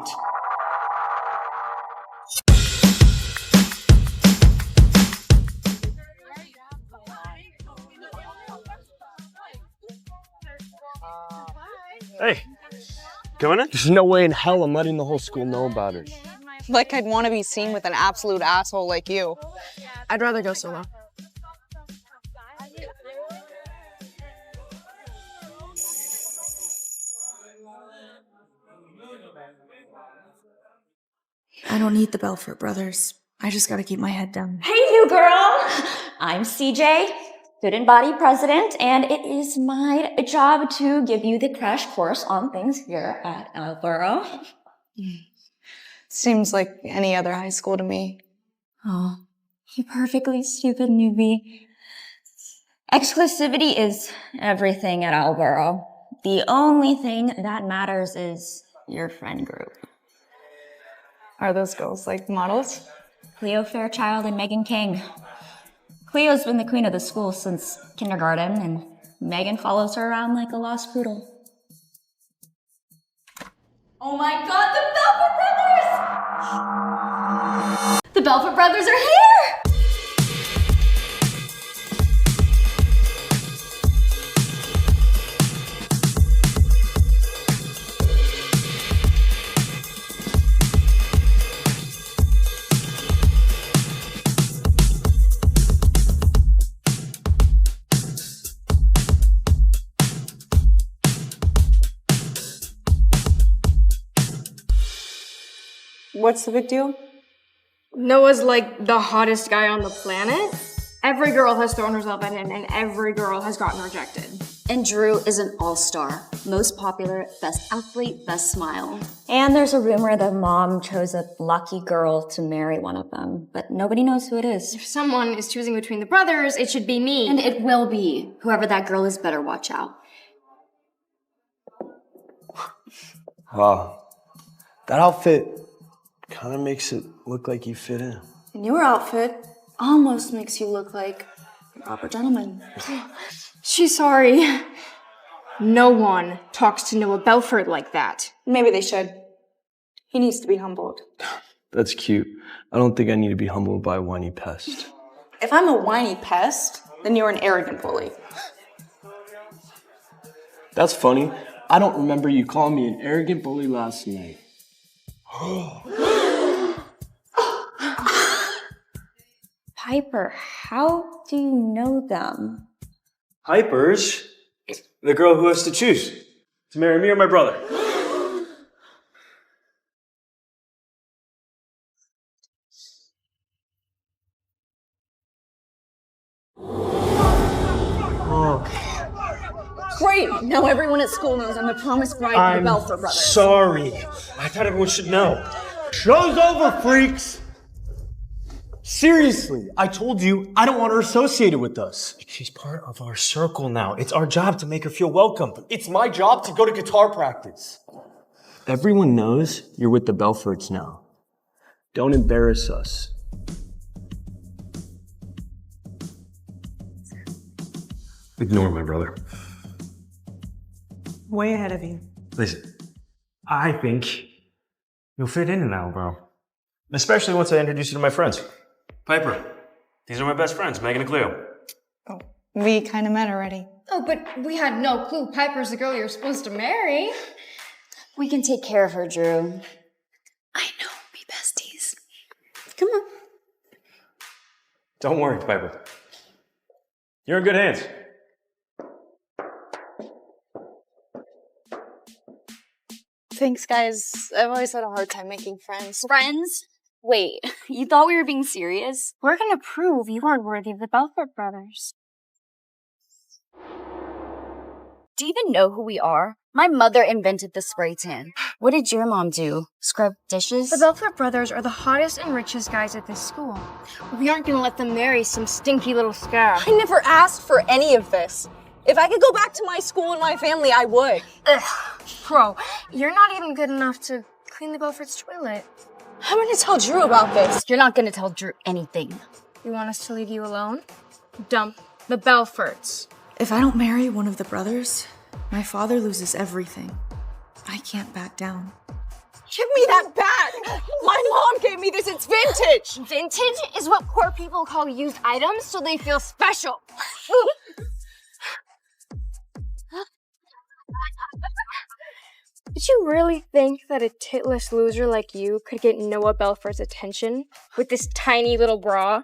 Hey, coming in? There's no way in hell I'm letting the whole school know about it. Like I'd want to be seen with an absolute asshole like you. I'd rather go solo. I don't need the Belfort brothers. I just gotta keep my head down. Hey, new girl! I'm CJ, student body president, and it is my job to give you the crash course on things here at Alborough. Seems like any other high school to me. Oh, you perfectly stupid newbie. Exclusivity is everything at Alborough. The only thing that matters is your friend group. Are those girls like models? Cleo Fairchild and Megan King. Cleo's been the queen of the school since kindergarten, and Megan follows her around like a lost poodle. Oh my god, the Belfort Brothers! The Belfort Brothers are here! What's the big deal? Noah's like the hottest guy on the planet. Every girl has thrown herself at him, and every girl has gotten rejected. And Drew is an all-star. Most popular, best athlete, best smile. And there's a rumor that mom chose a lucky girl to marry one of them, but nobody knows who it is. If someone is choosing between the brothers, it should be me. And it will be. Whoever that girl is, better watch out. Wow. That outfit kind of makes it look like you fit in. And your outfit almost makes you look like a proper gentleman. She's sorry. No one talks to Noah Belfort like that. Maybe they should. He needs to be humbled. That's cute. I don't think I need to be humbled by a whiny pest. If I'm a whiny pest, then you're an arrogant bully. That's funny. I don't remember you calling me an arrogant bully last night. Piper, how do you know them? Piper's the girl who has to choose to marry me or my brother. Great! Now everyone at school knows I'm the promised bride of the Belfort brothers. Sorry. I thought everyone should know. Show's over, freaks! Seriously, I told you I don't want her associated with us. She's part of our circle now. It's our job to make her feel welcome. It's my job to go to guitar practice. Everyone knows you're with the Belforts now. Don't embarrass us. Ignore my brother. Way ahead of you. Listen, I think you'll fit in Alborough. Especially once I introduce you to my friends. Piper, These are my best friends, Megan and Cleo. We kind of met already. Oh, but we had no clue Piper's the girl you're supposed to marry. We can take care of her, Drew. I know, be besties. Come on. Don't worry, Piper. You're in good hands. Thanks, guys. I've always had a hard time making friends. Friends? Wait, you thought we were being serious? We're gonna prove you aren't worthy of the Belfort brothers. Do you even know who we are? My mother invented the spray tan. What did your mom do? Scrub dishes? The Belfort brothers are the hottest and richest guys at this school. We aren't gonna let them marry some stinky little scab. I never asked for any of this. If I could go back to my school and my family, I would. Ugh. Bro, you're not even good enough to clean the Belfort's toilet. I'm gonna tell Drew about this. You're not gonna tell Drew anything. You want us to leave you alone? Dump the Belforts. If I don't marry one of the brothers, my father loses everything. I can't back down. Give me that back! My mom gave me this, it's vintage! Vintage is what poor people call used items so they feel special. Did you really think that a titless loser like you could get Noah Belfort's attention with this tiny little bra?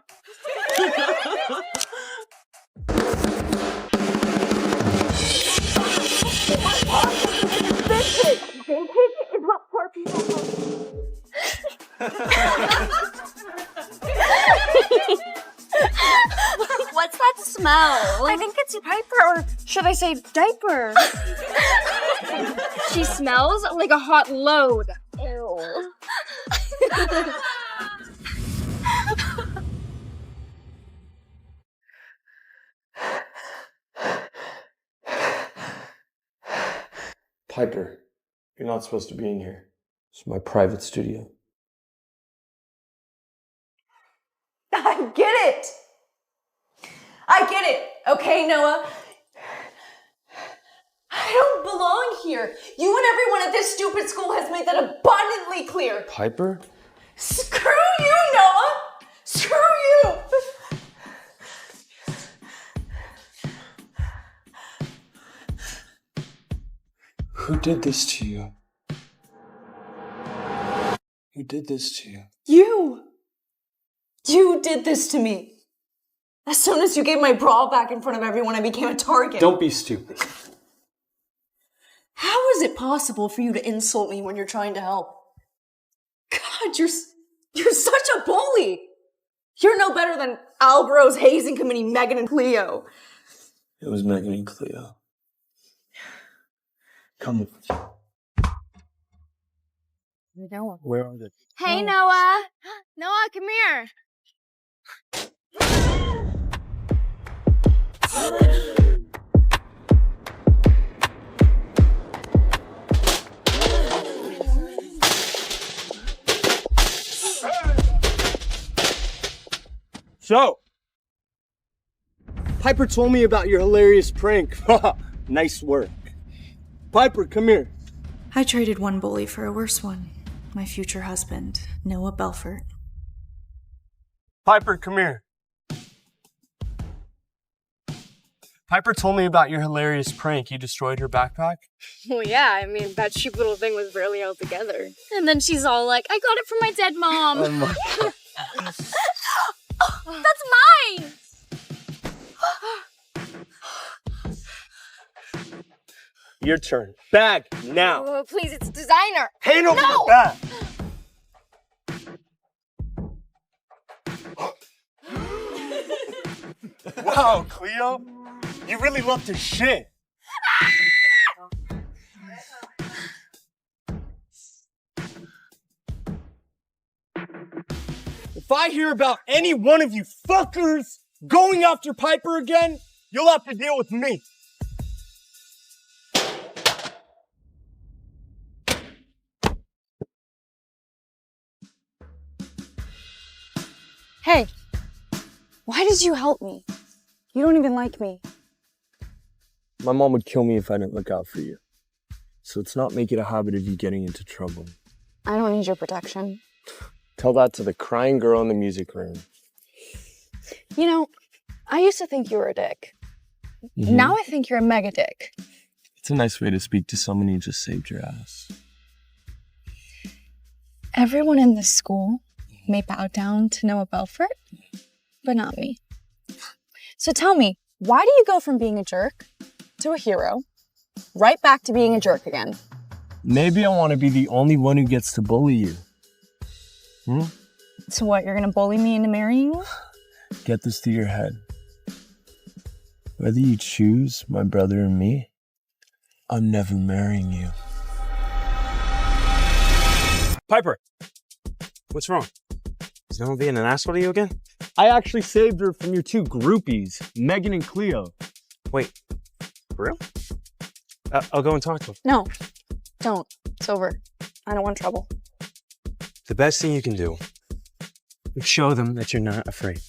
Vintage is what poor people What's that smell? I think it's Piper, or should I say diaper? She smells like a hot load. Ew. Piper, you're not supposed to be in here. It's my private studio. I get it! I get it, okay, Noah? I don't belong here. You and everyone at this stupid school has made that abundantly clear. Piper? Screw you, Noah! Screw you! Who did this to you? Who did this to you? You! You did this to me. As soon as you gave my bra back in front of everyone, I became a target. Don't be stupid. How is it possible for you to insult me when you're trying to help? God, you're such a bully. You're no better than Alvaro's hazing committee, Megan and Cleo. It was Megan and Cleo. Come with me. Noah. Where are they? Hey, Noah. Noah, come here. So, Piper told me about your hilarious prank. Nice work. Piper, come here. I traded one bully for a worse one. My future husband, Noah Belfort. Piper, come here. Piper told me about your hilarious prank. You destroyed her backpack? Well, yeah, I mean, that cheap little thing was barely held together. And then she's all like, I got it from my dead mom. Oh my God. That's mine! Your turn. Bag, now. Oh, please, it's designer. Hand over No! the bag. Wow, Cleo. You really love to shit. If I hear about any one of you fuckers going after Piper again, you'll have to deal with me. Hey, why did you help me? You don't even like me. My mom would kill me if I didn't look out for you. So let's not make it a habit of you getting into trouble. I don't need your protection. Tell that to the crying girl in the music room. You know, I used to think you were a dick. Now I think you're a mega dick. It's a nice way to speak to someone who just saved your ass. Everyone in this school may bow down to Noah Belfort, but not me. So tell me, why do you go from being a jerk to a hero, right back to being a jerk again? Maybe I want to be the only one who gets to bully you. So what, you're gonna bully me into marrying you? Get this to your head. Whether you choose my brother or me, I'm never marrying you. Piper, what's wrong? Is no one being an asshole to you again? I actually saved her from your two groupies, Megan and Cleo. Wait, for real? I'll go and talk to them. No, don't. It's over. I don't want trouble. The best thing you can do is show them that you're not afraid.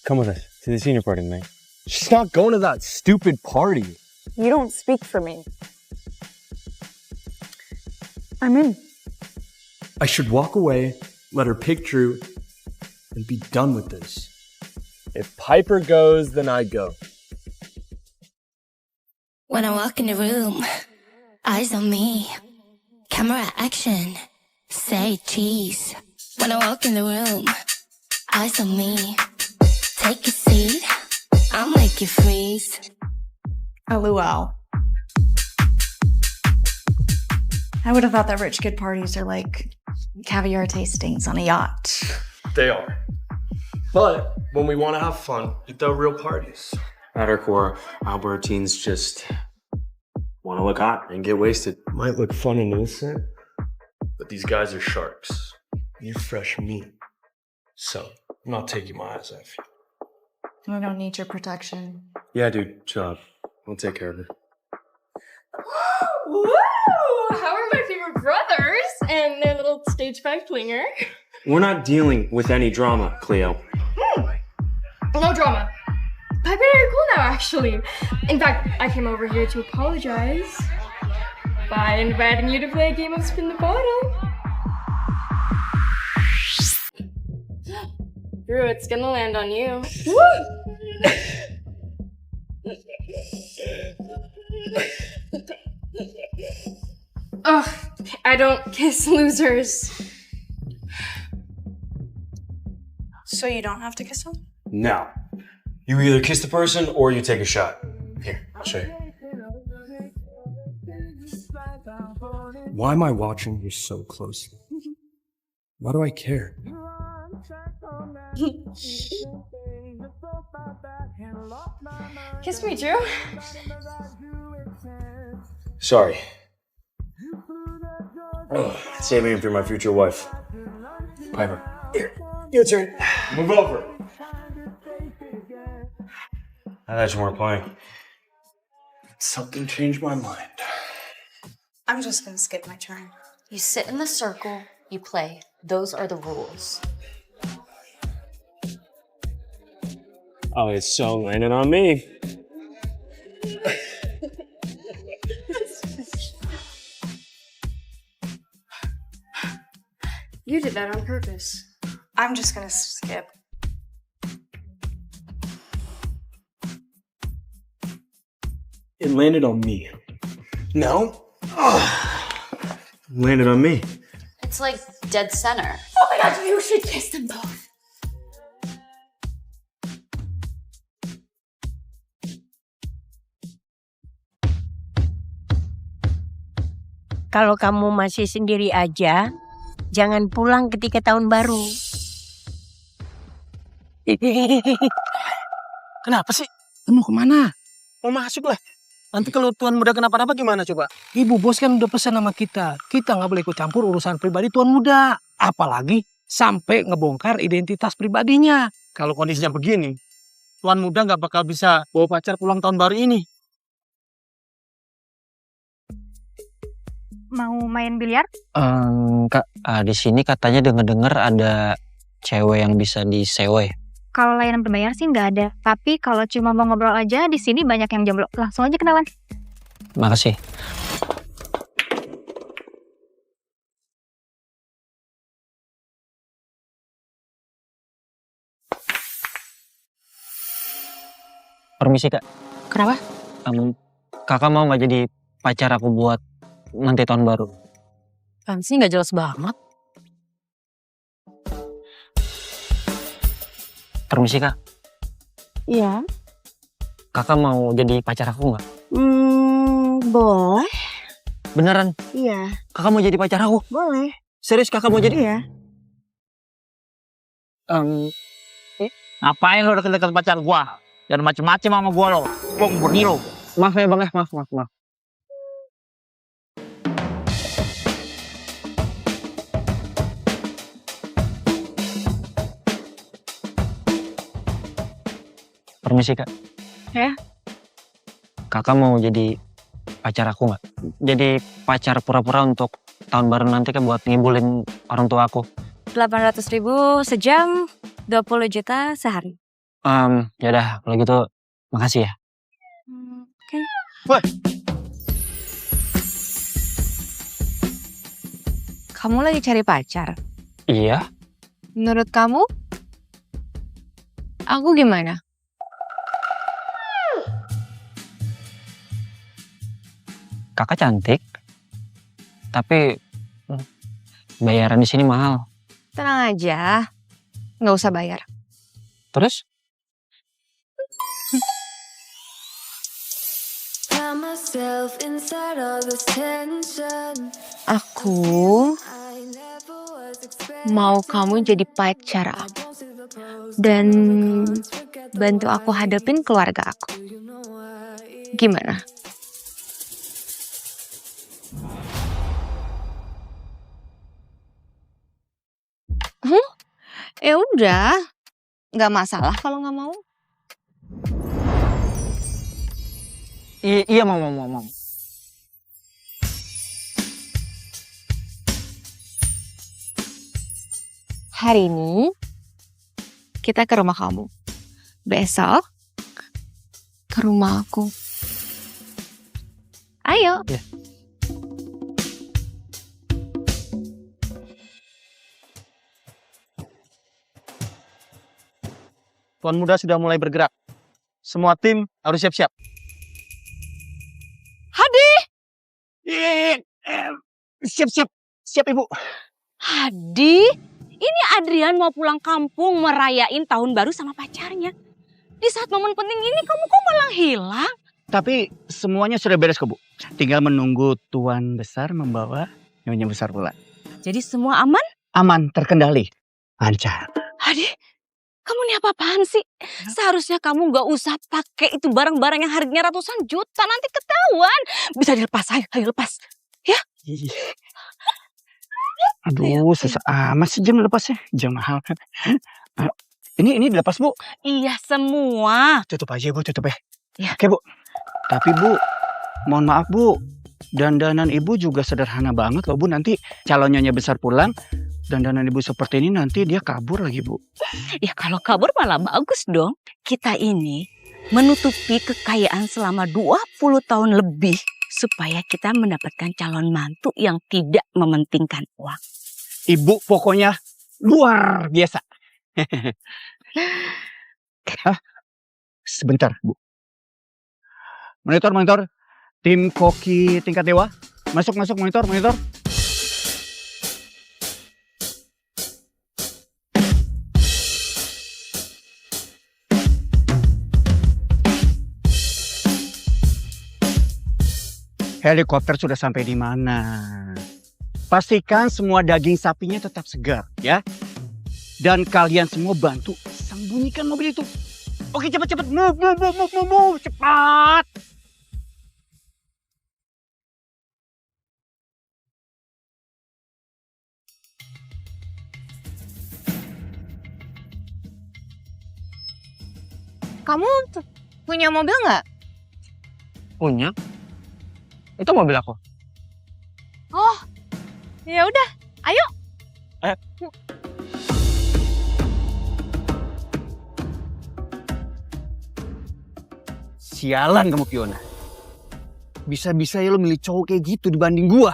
Come with us to the senior party tonight. She's not going to that stupid party. You don't speak for me. I'm in. I should walk away, let her pick Drew, and be done with this. If Piper goes, then I go. When I walk in the room, eyes on me, camera action, say cheese. When I walk in the room, eyes on me, take a seat, I'll make you freeze. LOL. I would have thought that rich kid parties are like caviar tastings on a yacht. They are. But when we want to have fun, they're real parties. At our core, Albertines just want to look hot and get wasted. Might look fun and innocent, but these guys are sharks. You're fresh meat. So, I'm not taking my eyes off you. I don't need your protection. Yeah, dude, chill out. I'll take care of her. Woo! How are my favorite brothers and their little stage 5 twinger? We're not dealing with any drama, Cleo. No drama. Piper and I are cool now, actually. In fact, I came over here to apologize by inviting you to play a game of Spin the Bottle. Drew, it's gonna land on you. Woo! Ugh, I don't kiss losers. So you don't have to kiss him? No. You either kiss the person or you take a shot. Here, I'll show you. Why am I watching you so closely? Why do I care? Kiss me, Drew. Sorry. Saving him for my future wife. Piper, here, your turn. Move over. I thought you weren't playing. Something changed my mind. I'm just gonna skip my turn. You sit in the circle, you play. Those are the rules. Oh, it's so landing on me. You did that on purpose. I'm just gonna skip. It landed on me. No? Landed on me. It's like dead center. Oh my god, you should kiss them both. Kalau kamu masih sendiri aja, jangan pulang ketika tahun baru. Kenapa sih? Mau kemana? Mau masuk lah. Nanti kalau Tuan Muda kenapa-napa gimana coba? Ibu bos kan udah pesan sama kita. Kita nggak boleh ikut campur urusan pribadi Tuan Muda. Apalagi sampai ngebongkar identitas pribadinya. Kalau kondisinya begini, Tuan Muda nggak bakal bisa bawa pacar pulang tahun baru ini. Mau main biliar? Kak, di sini katanya denger-dengar ada cewek yang bisa disewa. Kalau layanan berbayar sih nggak ada. Tapi kalau cuma mau ngobrol aja, di sini banyak yang jomblo. Langsung aja kenalan. Makasih. Permisi kak. Kenapa? Kakak mau nggak jadi pacar aku buat nanti tahun baru? Kan sih nggak jelas banget. Permisi kak. Iya. Kakak mau jadi pacar aku nggak? Boleh. Beneran? Iya. Kakak mau jadi pacar aku? Boleh. Serius kakak mau jadi? Iya. Ngapain lo deket-deket pacar gua? Jangan macem-macem sama gua lo. Gua murni lo. Maaf ya bang ya, maaf. Permisi kak. Ya. Kakak mau jadi pacar aku nggak? Jadi pacar pura-pura untuk tahun baru nanti kan buat ngibulin orang tua aku. 800.000 sejam, 20 juta sehari. Yaudah kalau gitu makasih ya. Oke. Woi. Kamu lagi cari pacar? Iya. Menurut kamu, aku gimana? Kakak cantik, tapi bayaran di sini mahal. Tenang aja, nggak usah bayar. Terus? Aku mau kamu jadi pacar aku dan bantu aku hadapin keluarga aku. Gimana? Ya udah, nggak masalah kalau nggak mau. Iya mau. Hari ini kita ke rumah kamu. Besok ke rumah aku. Ayo. Ya. Tuan muda sudah mulai bergerak. Semua tim harus siap-siap. Hadi! Siap-siap. Siap, Ibu. Hadi, ini Adrian mau pulang kampung merayain tahun baru sama pacarnya. Di saat momen penting ini kamu kok malah hilang? Tapi semuanya sudah beres kok, Bu. Tinggal menunggu Tuan Besar membawa Nyonya Besar pula. Jadi semua aman? Aman, terkendali. Lancar. Hadi, kamu nih apa-apaan sih? Seharusnya kamu gak usah pakai itu barang-barang yang harganya ratusan juta. Nanti ketahuan. Bisa dilepas, ayo lepas. Ya? Aduh, susah amat sih jam lepasnya. Jam mahal kan. Ini dilepas, Bu. Iya, semua. Tutup aja, Bu, tutup ya. Ya. Oke, Bu. Tapi, Bu, mohon maaf, Bu. Dandanan Ibu juga sederhana banget loh, Bu. Nanti calon Nyonya Besar pulang, dandanan Ibu seperti ini nanti dia kabur lagi, Bu. Ya kalau kabur malah bagus dong. Kita ini menutupi kekayaan selama 20 tahun lebih supaya kita mendapatkan calon mantu yang tidak mementingkan uang. Ibu pokoknya luar biasa. Sebentar, Bu. Monitor. Tim koki tingkat dewa. Masuk monitor. Helikopter sudah sampai di mana? Pastikan semua daging sapinya tetap segar, ya. Dan kalian semua bantu sembunyikan mobil itu. Oke, cepat. Move, cepat. Kamu punya mobil nggak? Punya? Itu mobil aku. Oh, ya udah, ayo. Sialan kamu, Fiona. Bisa-bisa ya lo milih cowok kayak gitu dibanding gua.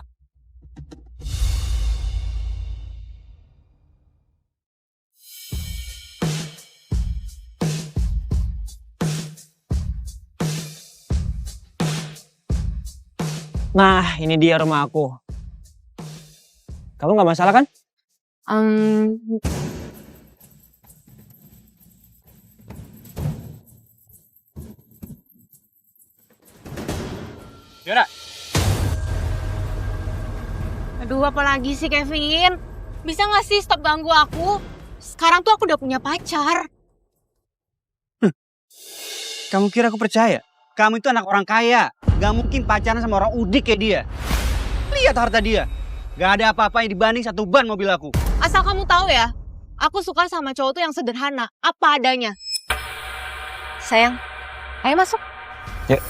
Nah, ini dia rumah aku. Kamu nggak masalah kan? Fiona. Aduh, apa lagi sih Kevin? Bisa gak sih stop ganggu aku? Sekarang tuh aku udah punya pacar. Kamu kira aku percaya? Kamu itu anak orang kaya. Gak mungkin pacaran sama orang udik kayak dia. Lihat harta dia. Gak ada apa-apa yang dibanding satu ban mobil aku. Asal kamu tahu ya, aku suka sama cowok tuh yang sederhana, apa adanya. Sayang, ayo masuk. Yuk.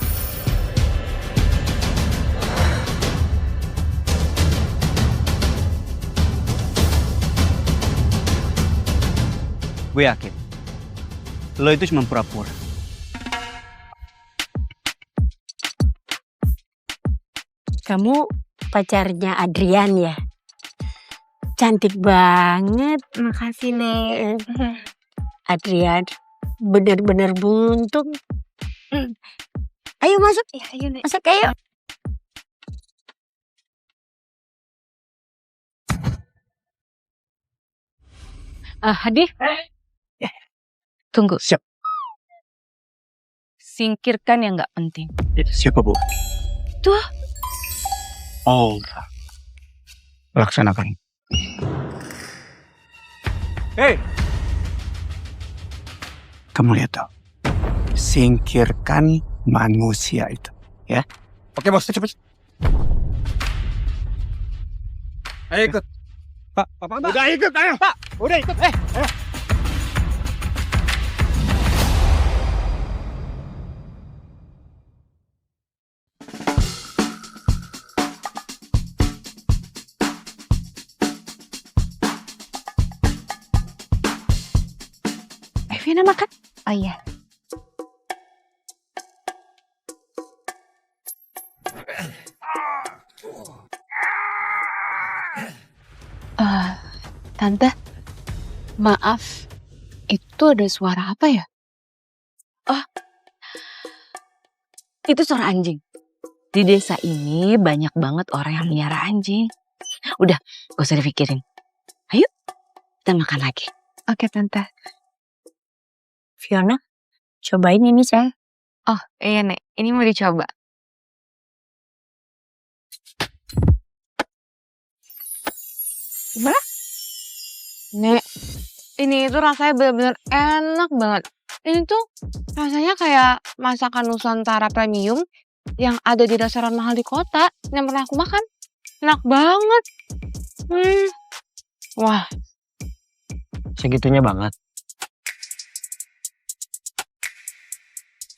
Gue yakin, lo itu cuma pura-pura. Kamu pacarnya Adrian ya? Cantik banget. Makasih, Nek. Adrian, bener-bener buntung. Ayo masuk. Ya, ayo, Nek. Masuk, ayo. Hadi. Tunggu. Siap. Singkirkan yang nggak penting. Siapa, Bu? Tuh. Oh, laksanakan. Hei! Kamu lihat tuh. Singkirkan manusia itu. Ya? Oke, bos. Cepet. Ayo ikut. Pak. Udah ikut, ayo. Pak, udah ikut. Ayo. Fiona makan? Oh iya. Tante, maaf, itu ada suara apa ya? Oh, itu suara anjing. Di desa ini banyak banget orang yang melihara anjing. Udah, gak usah dipikirin. Ayo, kita makan lagi. Oke, Tante. Fiona, cobain ini saya. Oh iya Nek, ini mau dicoba. Gimana? Nek, ini tuh rasanya benar-benar enak banget. Ini tuh rasanya kayak masakan Nusantara premium yang ada di restoran mahal di kota yang pernah aku makan. Enak banget. Wah. Segitunya banget.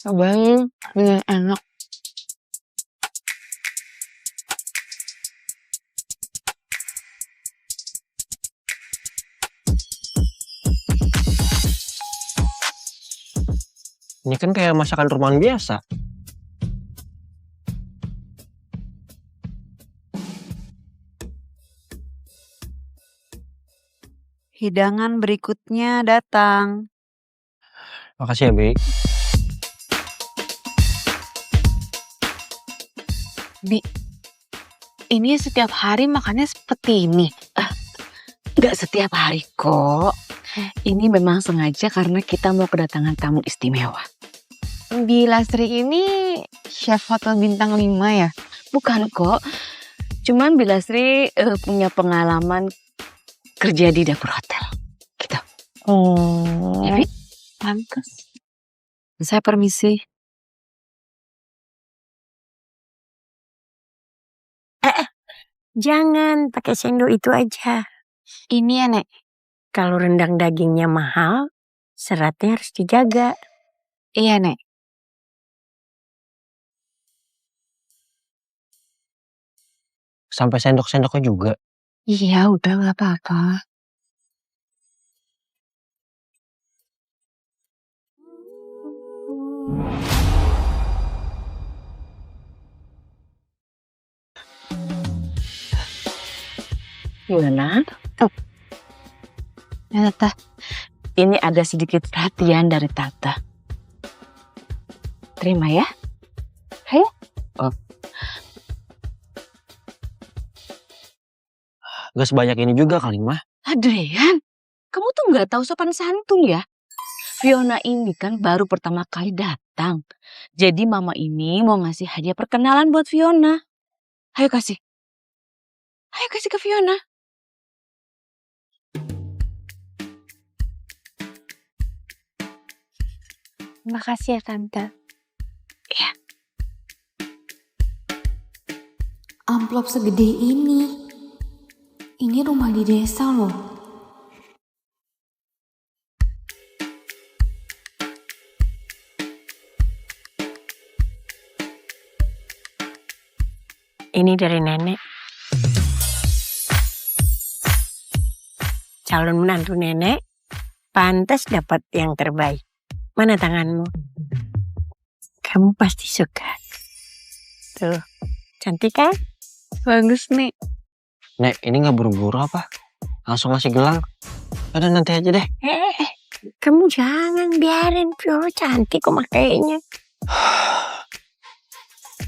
Cobain, bener enak. Ini kan kayak masakan rumahan biasa. Hidangan berikutnya datang. Makasih ya, Bi. Bi, ini setiap hari makannya seperti ini? Gak setiap hari kok. Ini memang sengaja karena kita mau kedatangan tamu istimewa. Bi Lastri ini chef hotel bintang 5 ya? Bukan kok. Cuman Bi Lastri punya pengalaman kerja di dapur hotel. Gitu. Oh. Ya, Bi? Pantes. Saya permisi. Jangan pakai sendok itu aja. Ini ya, Nek. Kalau rendang dagingnya mahal, seratnya harus dijaga. Iya, Nek. Sampai sendok-sendoknya juga. Iya, udah gak apa-apa. Gimana? Ya, Tata. Ini ada sedikit perhatian dari Tata. Terima ya. Ayo. Oh. Gak sebanyak ini juga kali, Mah. Adrian, kamu tuh nggak tahu sopan santun ya. Fiona ini kan baru pertama kali datang. Jadi mama ini mau ngasih hadiah perkenalan buat Fiona. Ayo kasih. Ayo kasih ke Fiona. Makasih ya Tante. Iya. Amplop segede ini. Ini rumah di desa loh. Ini dari nenek. Calon menantu nenek, pantas dapat yang terbaik. Mana tanganmu? Kamu pasti suka. Tuh, cantik kan? Bagus nih. Nek, ini gak buru-buru apa? Langsung kasih gelang. Udah nanti aja deh. Kamu jangan biarin Fiona cantik kok makainya.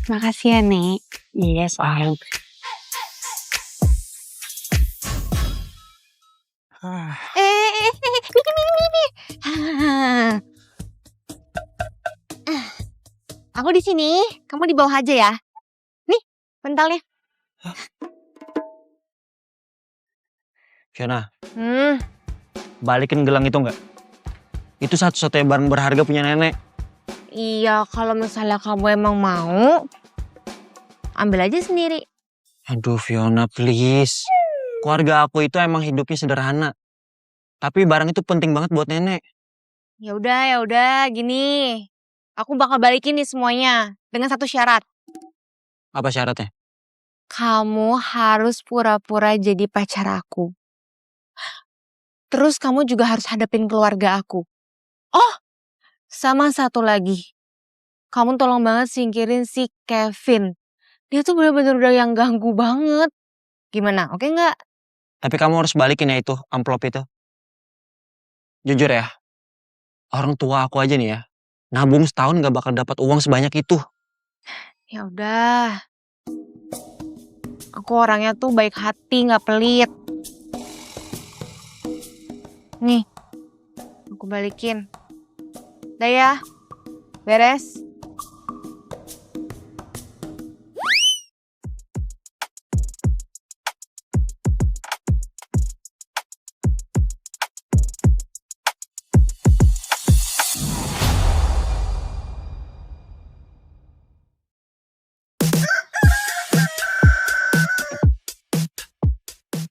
Makasih ya, Nek. Iya, sayang. Mini. Aku di sini, kamu di bawah aja ya. Nih, bentalnya. Fiona, balikin gelang itu nggak? Itu satu-satunya barang berharga punya nenek. Iya, kalau misalnya kamu emang mau, ambil aja sendiri. Aduh Fiona, please. Keluarga aku itu emang hidupnya sederhana. Tapi barang itu penting banget buat nenek. Ya udah, gini. Aku bakal balikin nih semuanya dengan satu syarat. Apa syaratnya? Kamu harus pura-pura jadi pacar aku. Terus kamu juga harus hadapin keluarga aku. Oh, sama satu lagi. Kamu tolong banget singkirin si Kevin. Dia tuh bener-bener udah yang ganggu banget. Gimana, oke nggak? Tapi kamu harus balikin ya itu, amplop itu. Jujur ya, orang tua aku aja nih ya, nabung setahun gak bakal dapat uang sebanyak itu. Ya udah. Aku orangnya tuh baik hati, nggak pelit. Nih, aku balikin. Udah ya, beres.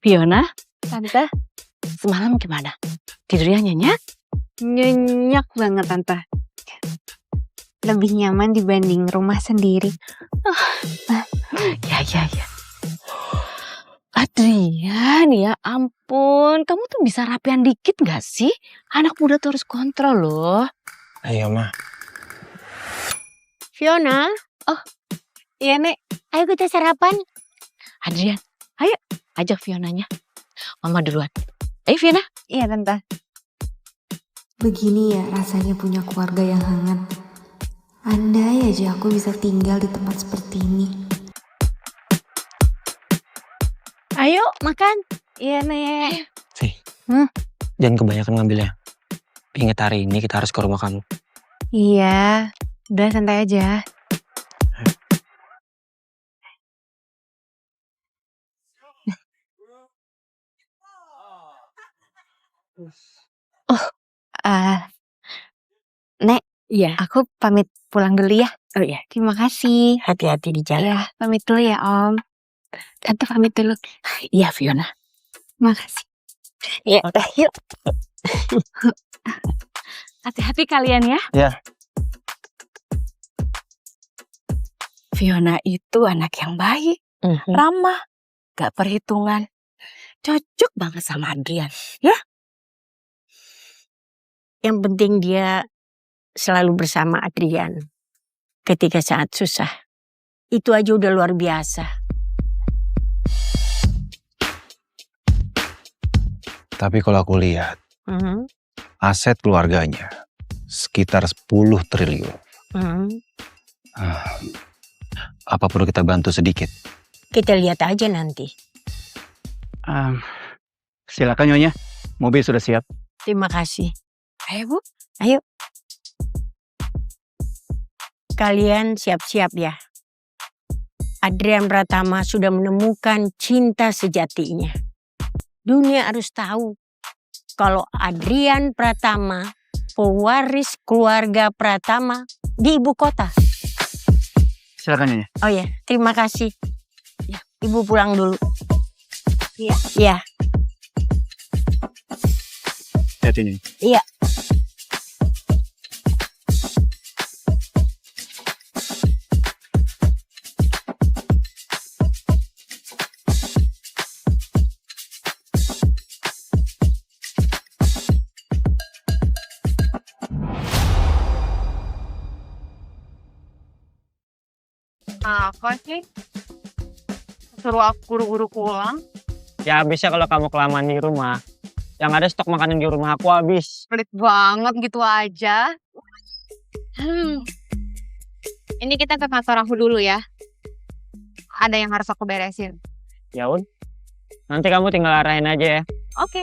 Fiona, Tante, semalam gimana? Tidurnya nyenyak? Nyenyak banget Tante. Lebih nyaman dibanding rumah sendiri. Ya. Adrian, ya ampun. Kamu tuh bisa rapian dikit gak sih? Anak muda tuh harus kontrol loh. Ayo mah. Fiona. Oh, Iya Nek, ayo kita sarapan. Adrian, ayo ajak Fionanya. Mama duluan. Ayo Fiona. Iya Tante. Begini ya rasanya punya keluarga yang hangat. Andai aja aku bisa tinggal di tempat seperti ini. Ayo makan. Iya Nek. Sih, jangan kebanyakan ngambilnya. Ingat hari ini kita harus ke rumah kamu. Iya, udah santai aja. Nek, Iya. aku pamit pulang dulu ya. Oh iya, Terima kasih. hati-hati di jalan. Ya, pamit dulu ya Om. Tante pamit dulu. Iya Fiona. Makasih. Ya udah yuk. Hati-hati kalian ya. Ya. Fiona itu anak yang baik, ramah, gak perhitungan. Cocok banget sama Adrian. Ya? Yang penting dia selalu bersama Adrian ketika saat susah. Itu aja udah luar biasa. Tapi kalau aku lihat, aset keluarganya sekitar 10 triliun. Apa perlu kita bantu sedikit? Kita lihat aja nanti. Silakan Nyonya, mobil sudah siap. Terima kasih. Ayo Bu. Ayo. Kalian siap-siap ya. Adrian Pratama sudah menemukan cinta sejatinya. Dunia harus tahu kalau Adrian Pratama pewaris keluarga Pratama di ibu kota. Silakan Nyonya. Oh ya, terima kasih. Ya, Ibu pulang dulu. Iya. Ya. Lihat ini. Iya. Apa sih? Suruh aku buru-buru pulang? Ya habisnya kalau kamu kelamaan di rumah. Yang ada stok makanan di rumah aku habis. Pelit banget gitu aja. Ini kita ke kantor aku dulu ya. Ada yang harus aku beresin. Ya Un, nanti kamu tinggal arahin aja ya. Oke.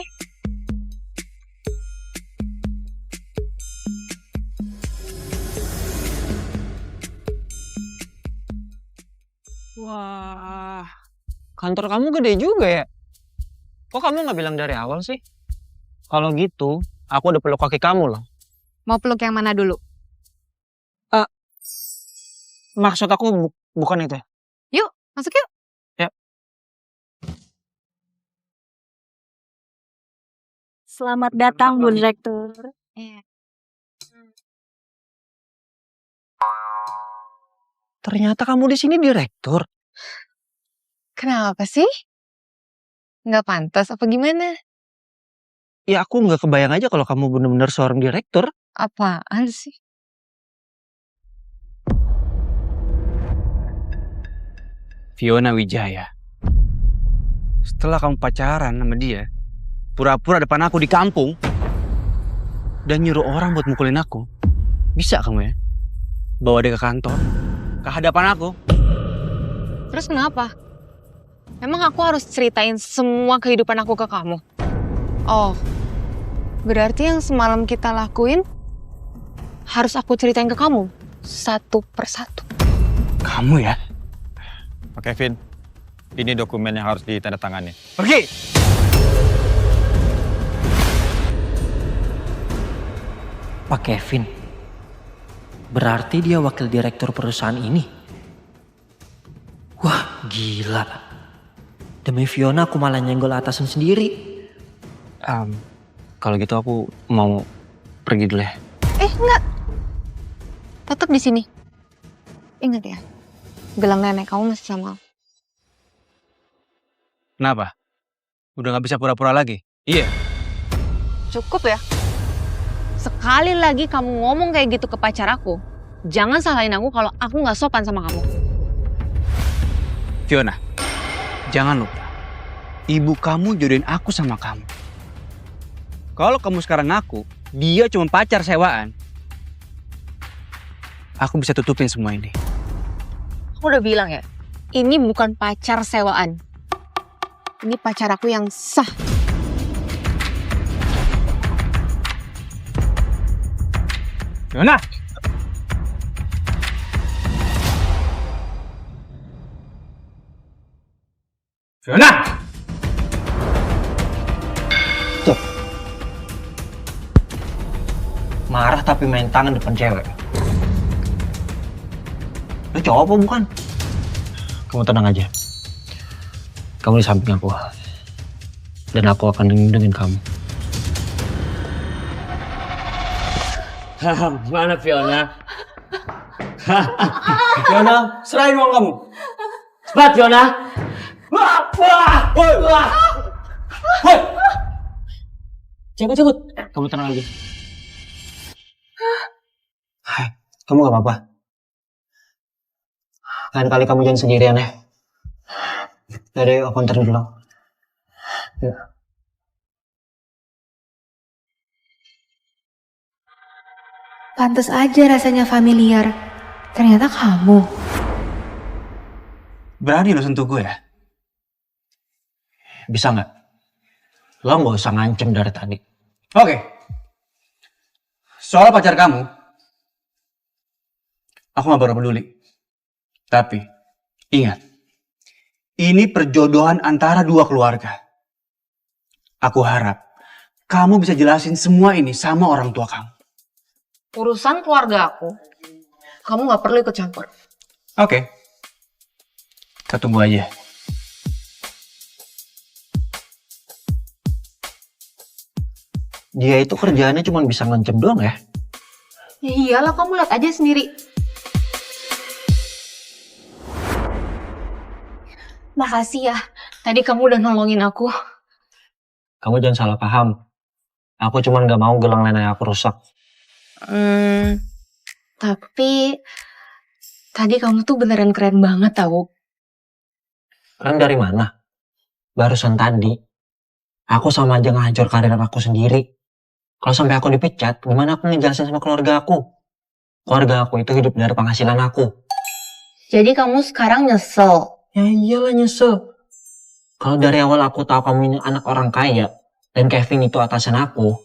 Wah, kantor kamu gede juga ya. Kok kamu nggak bilang dari awal sih? Kalau gitu, aku udah peluk kaki kamu loh. Mau peluk yang mana dulu? Maksud aku bukan itu. Yuk, masuk yuk. Ya. Selamat datang Bu Direktur. Iya. Ternyata kamu di sini direktur. Kenapa sih? Nggak pantas apa gimana? Ya aku nggak kebayang aja kalau kamu bener-bener seorang direktur. Apaan sih? Fiona Wijaya. Setelah kamu pacaran sama dia, pura-pura depan aku di kampung, dan nyuruh orang buat mukulin aku. Bisa kamu ya? Bawa dia ke kantor, ke hadapan aku. Terus kenapa? Emang aku harus ceritain semua kehidupan aku ke kamu? Oh, berarti yang semalam kita lakuin harus aku ceritain ke kamu satu persatu. Kamu ya? Pak Kevin, ini dokumen yang harus ditandatangani. Pergi! Pak Kevin, berarti dia wakil direktur perusahaan ini? Wah, gila. Demi Fiona aku malah nyenggol atasan sendiri. Kalau gitu aku mau pergi dulu ya. Enggak. Tetap di sini. Ingat ya, gelang nenek kamu masih sama. Kenapa? Udah gak bisa pura-pura lagi? Iya. Cukup ya. Sekali lagi kamu ngomong kayak gitu ke pacar aku, jangan salahin aku kalau aku nggak sopan sama kamu. Fiona, jangan lupa. Ibu kamu jodohin aku sama kamu. Kalau kamu sekarang ngaku, dia cuma pacar sewaan, aku bisa tutupin semua ini. Aku udah bilang ya, ini bukan pacar sewaan. Ini pacar aku yang sah. Fiona! Fiona! Tuh. Marah tapi main tangan depan cewek. Lu cowok apa bukan? Kamu tenang aja. Kamu di samping aku. Dan aku akan lindungin kamu. Mana Fiona? Fiona, serahin uang kamu. Cepat Fiona! Cabut. Kamu tenang aja. Hai, kamu gak apa-apa? Lain kali kamu jangan sendirian ya. Jadi aku anterin dulu. Ya. Pantes aja rasanya familiar. Ternyata kamu. Berani lo sentuh gue ya? bisa nggak? Lo nggak usah ngancem dari tadi. Oke. Soal pacar kamu, aku nggak bakal peduli. Tapi ingat, ini perjodohan antara dua keluarga. Aku harap kamu bisa jelasin semua ini sama orang tua kamu. Urusan keluarga aku, kamu gak perlu ikut campur. Oke. Kita tunggu aja. Dia itu kerjaannya cuma bisa ngancem doang ya? Ya iyalah, kamu lihat aja sendiri. Makasih ya, tadi kamu udah nolongin aku. Kamu jangan salah paham. Aku cuma nggak mau gelang neneknya aku rusak. Tapi tadi kamu tuh beneran keren banget tau. Keren dari mana? Barusan tadi, aku sama aja ngehancur karir aku sendiri. Kalau sampai aku dipecat, gimana aku ngejelasin sama keluarga aku? Keluarga aku itu hidup dari penghasilan aku. Jadi kamu sekarang nyesel? Ya iyalah nyesel. Kalau dari awal aku tahu kamu ini anak orang kaya, dan Kevin itu atasan aku,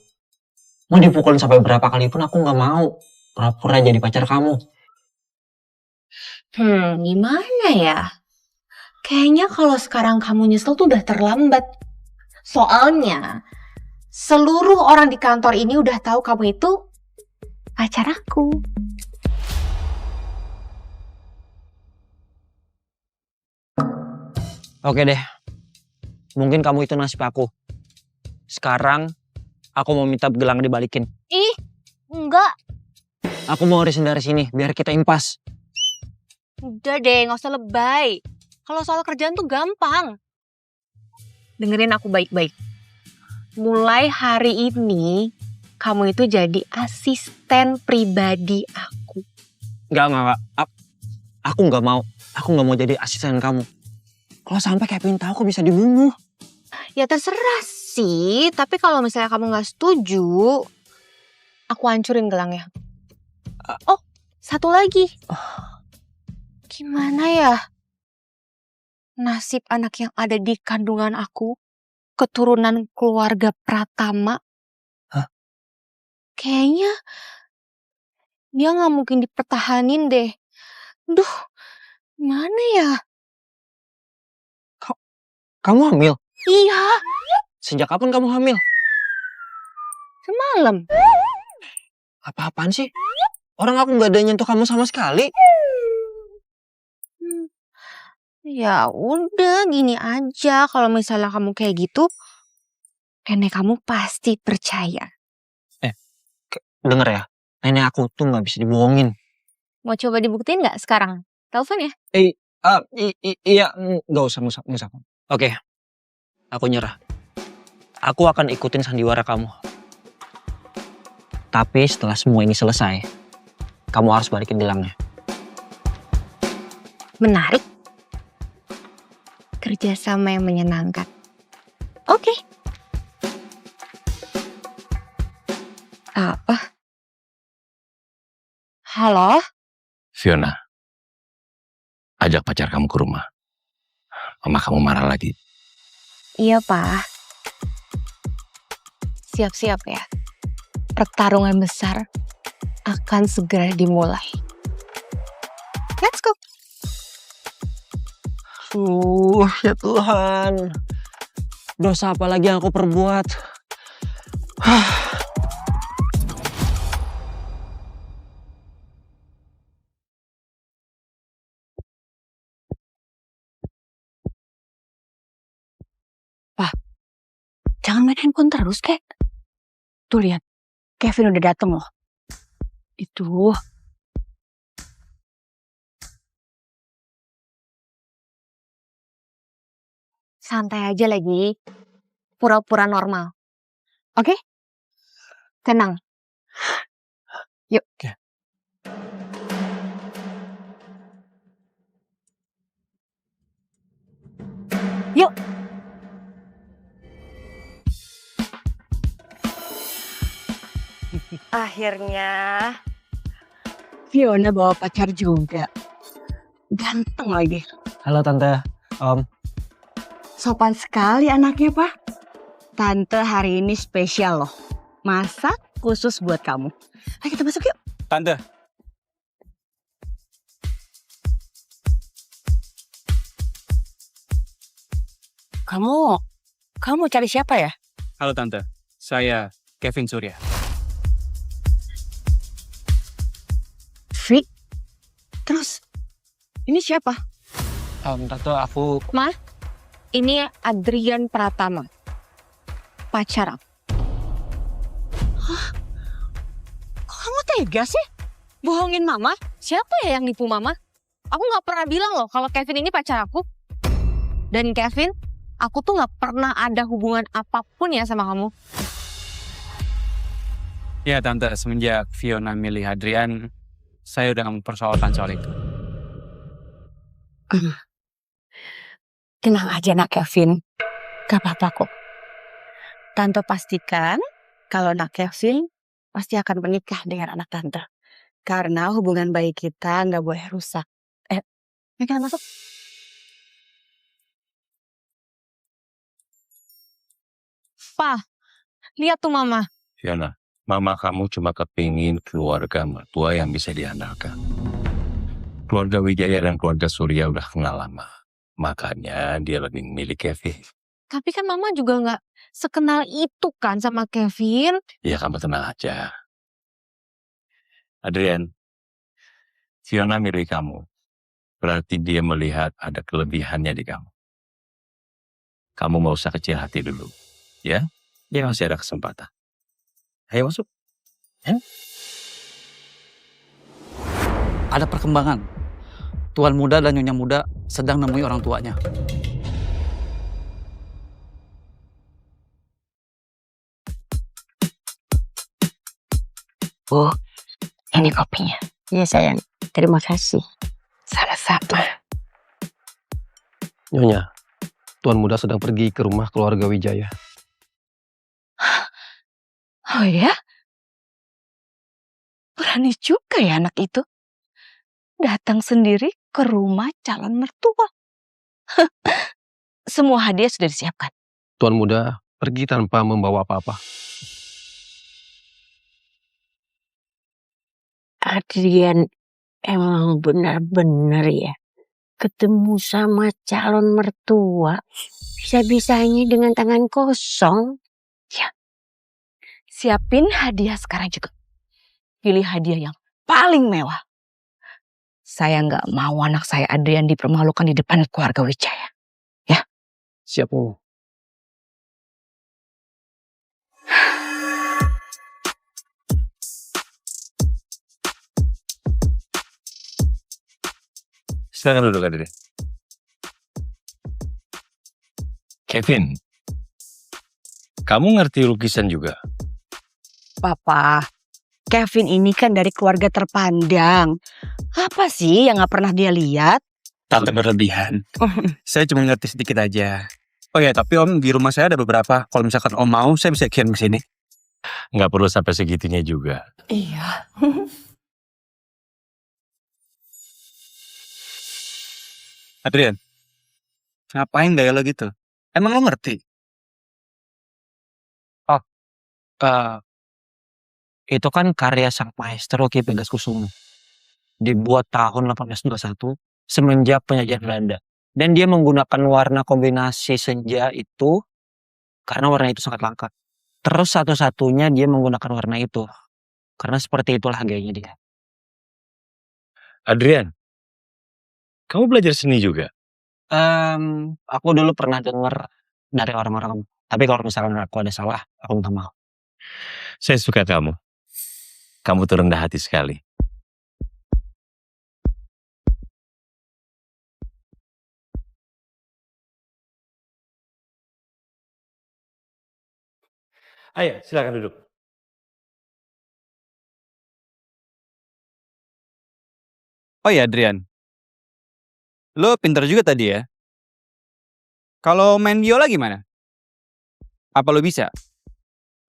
mau dipukulin sampai berapa kali pun aku nggak mau. Pura-pura jadi pacar kamu. Gimana ya? Kayaknya kalau sekarang kamu nyesel tuh udah terlambat. Soalnya, seluruh orang di kantor ini udah tahu kamu itu pacar aku. Oke deh. Mungkin kamu itu nasib aku. Sekarang, aku mau minta gelang dibalikin. Ih, enggak. Aku mau arisin dari sini, biar kita impas. Udah deh, gak usah lebay. Kalau soal kerjaan tuh gampang. Dengerin aku baik-baik. Mulai hari ini, kamu itu jadi asisten pribadi aku. Enggak. Aku nggak mau. Aku nggak mau jadi asisten kamu. Kalau sampai Kevin tahu, aku bisa dibunuh. Ya terserah sih, tapi kalau misalnya kamu gak setuju, aku hancurin gelangnya. Oh, satu lagi. Gimana ya? Nasib anak yang ada di kandungan aku, keturunan keluarga Pratama. Hah? Kayaknya dia gak mungkin dipertahanin deh. Duh, mana ya? Kamu hamil? Iya. Sejak kapan kamu hamil? Semalam. Apa-apaan sih? Orang aku nggak ada nyentuh kamu sama sekali. Ya udah, gini aja. Kalau misalnya kamu kayak gitu, nenek kamu pasti percaya. Denger ya, nenek aku tuh nggak bisa dibohongin. Mau coba dibuktiin nggak sekarang? Telepon ya? Iya, nggak usah. Oke, aku nyerah. Aku akan ikutin sandiwara kamu. Tapi setelah semua ini selesai, kamu harus balikin gelangnya. Menarik. Kerjasama yang menyenangkan. Oke. Apa? Halo? Fiona, ajak pacar kamu ke rumah. Mama kamu marah lagi. Iya, Pak. Siap-siap ya. Pertarungan besar akan segera dimulai. Let's go. Ya Tuhan. Dosa apa lagi yang aku perbuat? Pak, jangan main handphone terus, Kek. Tuh lihat, Kevin udah dateng loh. Itu. Santai aja lagi. Pura-pura normal. Oke? Tenang. Yuk. Oke. Yuk. Akhirnya Fiona bawa pacar juga. Ganteng lagi. Halo Tante, Om. Sopan sekali anaknya, Pak. Tante hari ini spesial loh. Masak khusus buat kamu. Ayo kita masuk yuk. Tante. Kamu cari siapa ya? Halo Tante, saya Kevin Surya. Fik. Terus ini siapa? Tante aku Ma, ini Adrian Pratama. Pacar aku. Kok kamu tega sih? Bohongin mama? Siapa ya yang nipu mama? Aku gak pernah bilang loh kalau Kevin ini pacar aku. Dan Kevin, aku tuh gak pernah ada hubungan apapun ya sama kamu. Ya Tante, semenjak Fiona milih Adrian, saya udah gak mempersoalkan soal itu. Tenang aja nak Kevin. Gak apa-apa kok. Tante pastikan kalau nak Kevin pasti akan menikah dengan anak tante. Karena hubungan baik kita gak boleh rusak. Mereka masuk. Pa, lihat tuh mama. Fiona, mama kamu cuma kepingin keluarga mertua yang bisa diandalkan. Keluarga Wijaya dan keluarga Surya udah kenal lama. Makanya dia lebih memilih Kevin. Tapi kan mama juga gak sekenal itu kan sama Kevin. Ya kamu tenang aja. Adrian, Fiona milih kamu. Berarti dia melihat ada kelebihannya di kamu. Kamu mau usah kecil hati dulu. Ya, dia masih ada kesempatan. Ayo masuk. Ya? Ada perkembangan. Tuan muda dan nyonya muda sedang nemui orang tuanya. Bu, ini kopinya. Iya sayang, terima kasih. Sama-sama. Nyonya, Tuan muda sedang pergi ke rumah keluarga Wijaya. Oh ya? Berani juga ya anak itu. Datang sendiri ke rumah calon mertua. Semua hadiah sudah disiapkan. Tuan muda pergi tanpa membawa apa-apa. Adrian emang benar-benar ya. Ketemu sama calon mertua. Bisa-bisanya dengan tangan kosong. Ya. Siapin hadiah sekarang juga. Pilih hadiah yang paling mewah. Saya nggak mau anak saya Adrian dipermalukan di depan keluarga Wijaya. Ya? Siap, Bu. Silakan duduk Adrian. Kevin, kamu ngerti lukisan juga? Papa, Kevin ini kan dari keluarga terpandang. Apa sih yang gak pernah dia lihat? Tante berlebihan. Saya cuma ngerti sedikit aja. Oh ya, tapi Om, di rumah saya ada beberapa. Kalau misalkan Om mau, saya bisa kirim ke sini. Nggak perlu sampai segitunya juga. Iya. Adrian, ngapain gaya lo gitu? Emang lo ngerti? Oh, itu kan karya sang maestro Ki Pegaskusumo. Dibuat tahun 1821 semenjak penjajahan Belanda. Dan dia menggunakan warna kombinasi senja itu karena warna itu sangat langka. Terus satu-satunya dia menggunakan warna itu. Karena seperti itulah gayanya dia. Adrian, kamu belajar seni juga? Aku dulu pernah dengar dari orang-orang. Tapi kalau misalkan aku ada salah, aku minta maaf. Saya suka kamu. Kamu tuh rendah hati sekali. Ayo, silakan duduk. Oh ya Adrian, lo pinter juga tadi ya. Kalau main biola gimana? Apa lo bisa?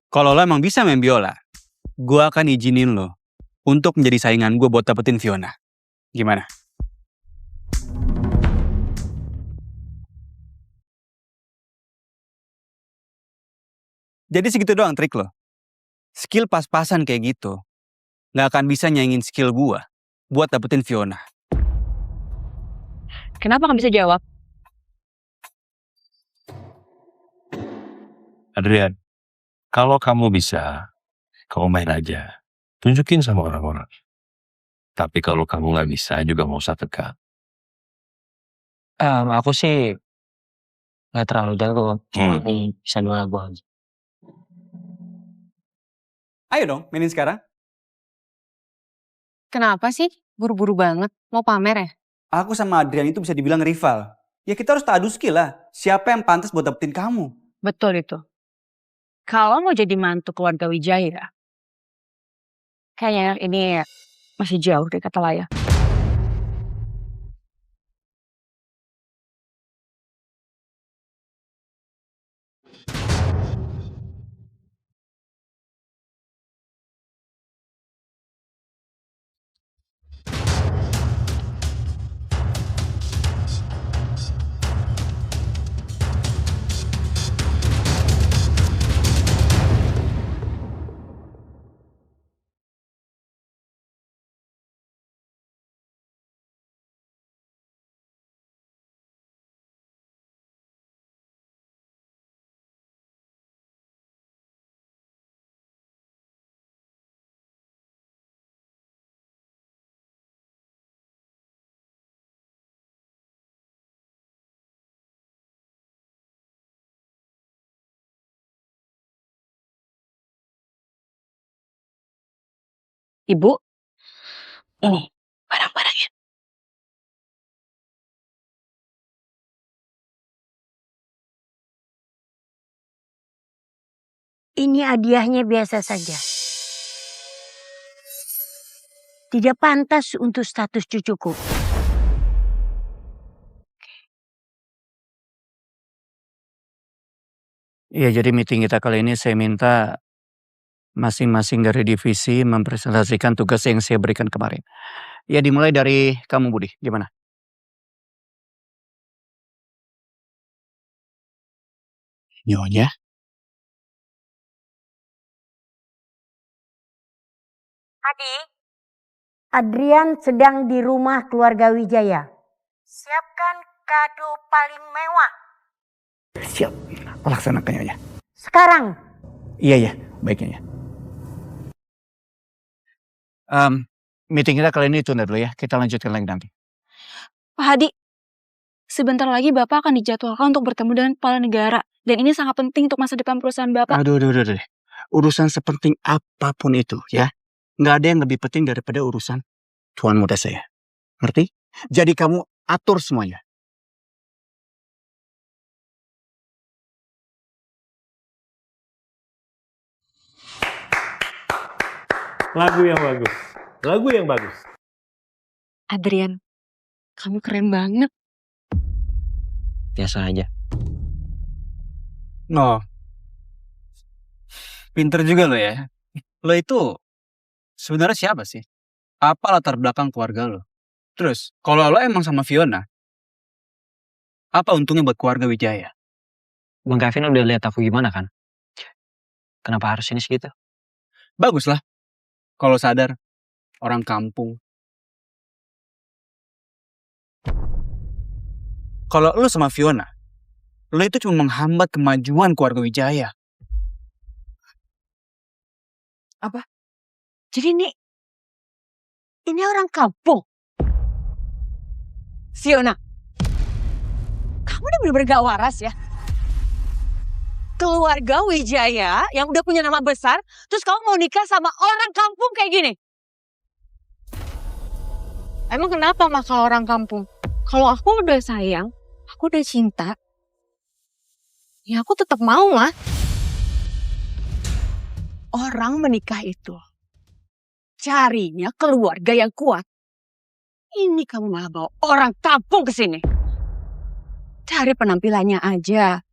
Kalau lo emang bisa main biola, gue akan izinin lo untuk menjadi saingan gue buat dapetin Fiona. Gimana? Jadi segitu doang trik lo. Skill pas-pasan kayak gitu nggak akan bisa nyaingin skill gua buat dapetin Fiona. Kenapa nggak bisa jawab? Adrian, kalau kamu bisa, kamu main aja. Tunjukin sama orang-orang. Tapi kalau kamu nggak bisa juga nggak usah tekan. Aku sih nggak terlalu jago. Cuma bisa 2 lagu aja. Ayo dong, mainin sekarang. Kenapa sih? Buru-buru banget. Mau pamer ya? Aku sama Adrian itu bisa dibilang rival. Ya kita harus adu skill lah. Siapa yang pantas buat dapetin kamu? Betul itu. Kalau mau jadi mantu keluarga Wijaya, kayaknya ini masih jauh dari kata layak. Ibu, ini barang-barangnya. Ini hadiahnya biasa saja. Tidak pantas untuk status cucuku. Iya, jadi meeting kita kali ini saya minta masing-masing dari divisi mempresentasikan tugas yang saya berikan kemarin. Ya dimulai dari kamu Budi, gimana? Nyonya? Adik, Adrian sedang di rumah keluarga Wijaya. Siapkan kado paling mewah. Siap, laksanakan Nyonya. Sekarang. Iya, baik Nyonya. Meeting kita kali ini tunda dulu ya, kita lanjutkan lagi nanti. Pak Hadi, sebentar lagi Bapak akan dijadwalkan untuk bertemu dengan kepala negara. Dan ini sangat penting untuk masa depan perusahaan Bapak. Aduh. Urusan sepenting apapun itu ya. Nggak ada yang lebih penting daripada urusan tuan muda saya. Ngerti? Jadi kamu atur semuanya. Lagu yang bagus. Lagu yang bagus. Adrian, kamu keren banget. Biasa aja. No. Pinter juga lo ya. Lo itu sebenarnya siapa sih? Apa latar belakang keluarga lo? Terus, kalau lo emang sama Fiona, apa untungnya buat keluarga Wijaya? Bang Kevin udah lihat aku gimana kan? Kenapa harus ini segitu? Bagus lah. Kalau sadar, orang kampung. Kalau lo sama Fiona, lo itu cuma menghambat kemajuan keluarga Wijaya. Apa? Jadi ini orang kampung. Fiona, kamu udah bener-bener gak waras ya. Keluarga Wijaya yang udah punya nama besar, terus kamu mau nikah sama orang kampung kayak gini? Emang kenapa mah kalau orang kampung? Kalau aku udah sayang, aku udah cinta, ya aku tetap mau lah. Orang menikah itu carinya keluarga yang kuat. Ini kamu malah bawa orang kampung ke sini. Dari penampilannya aja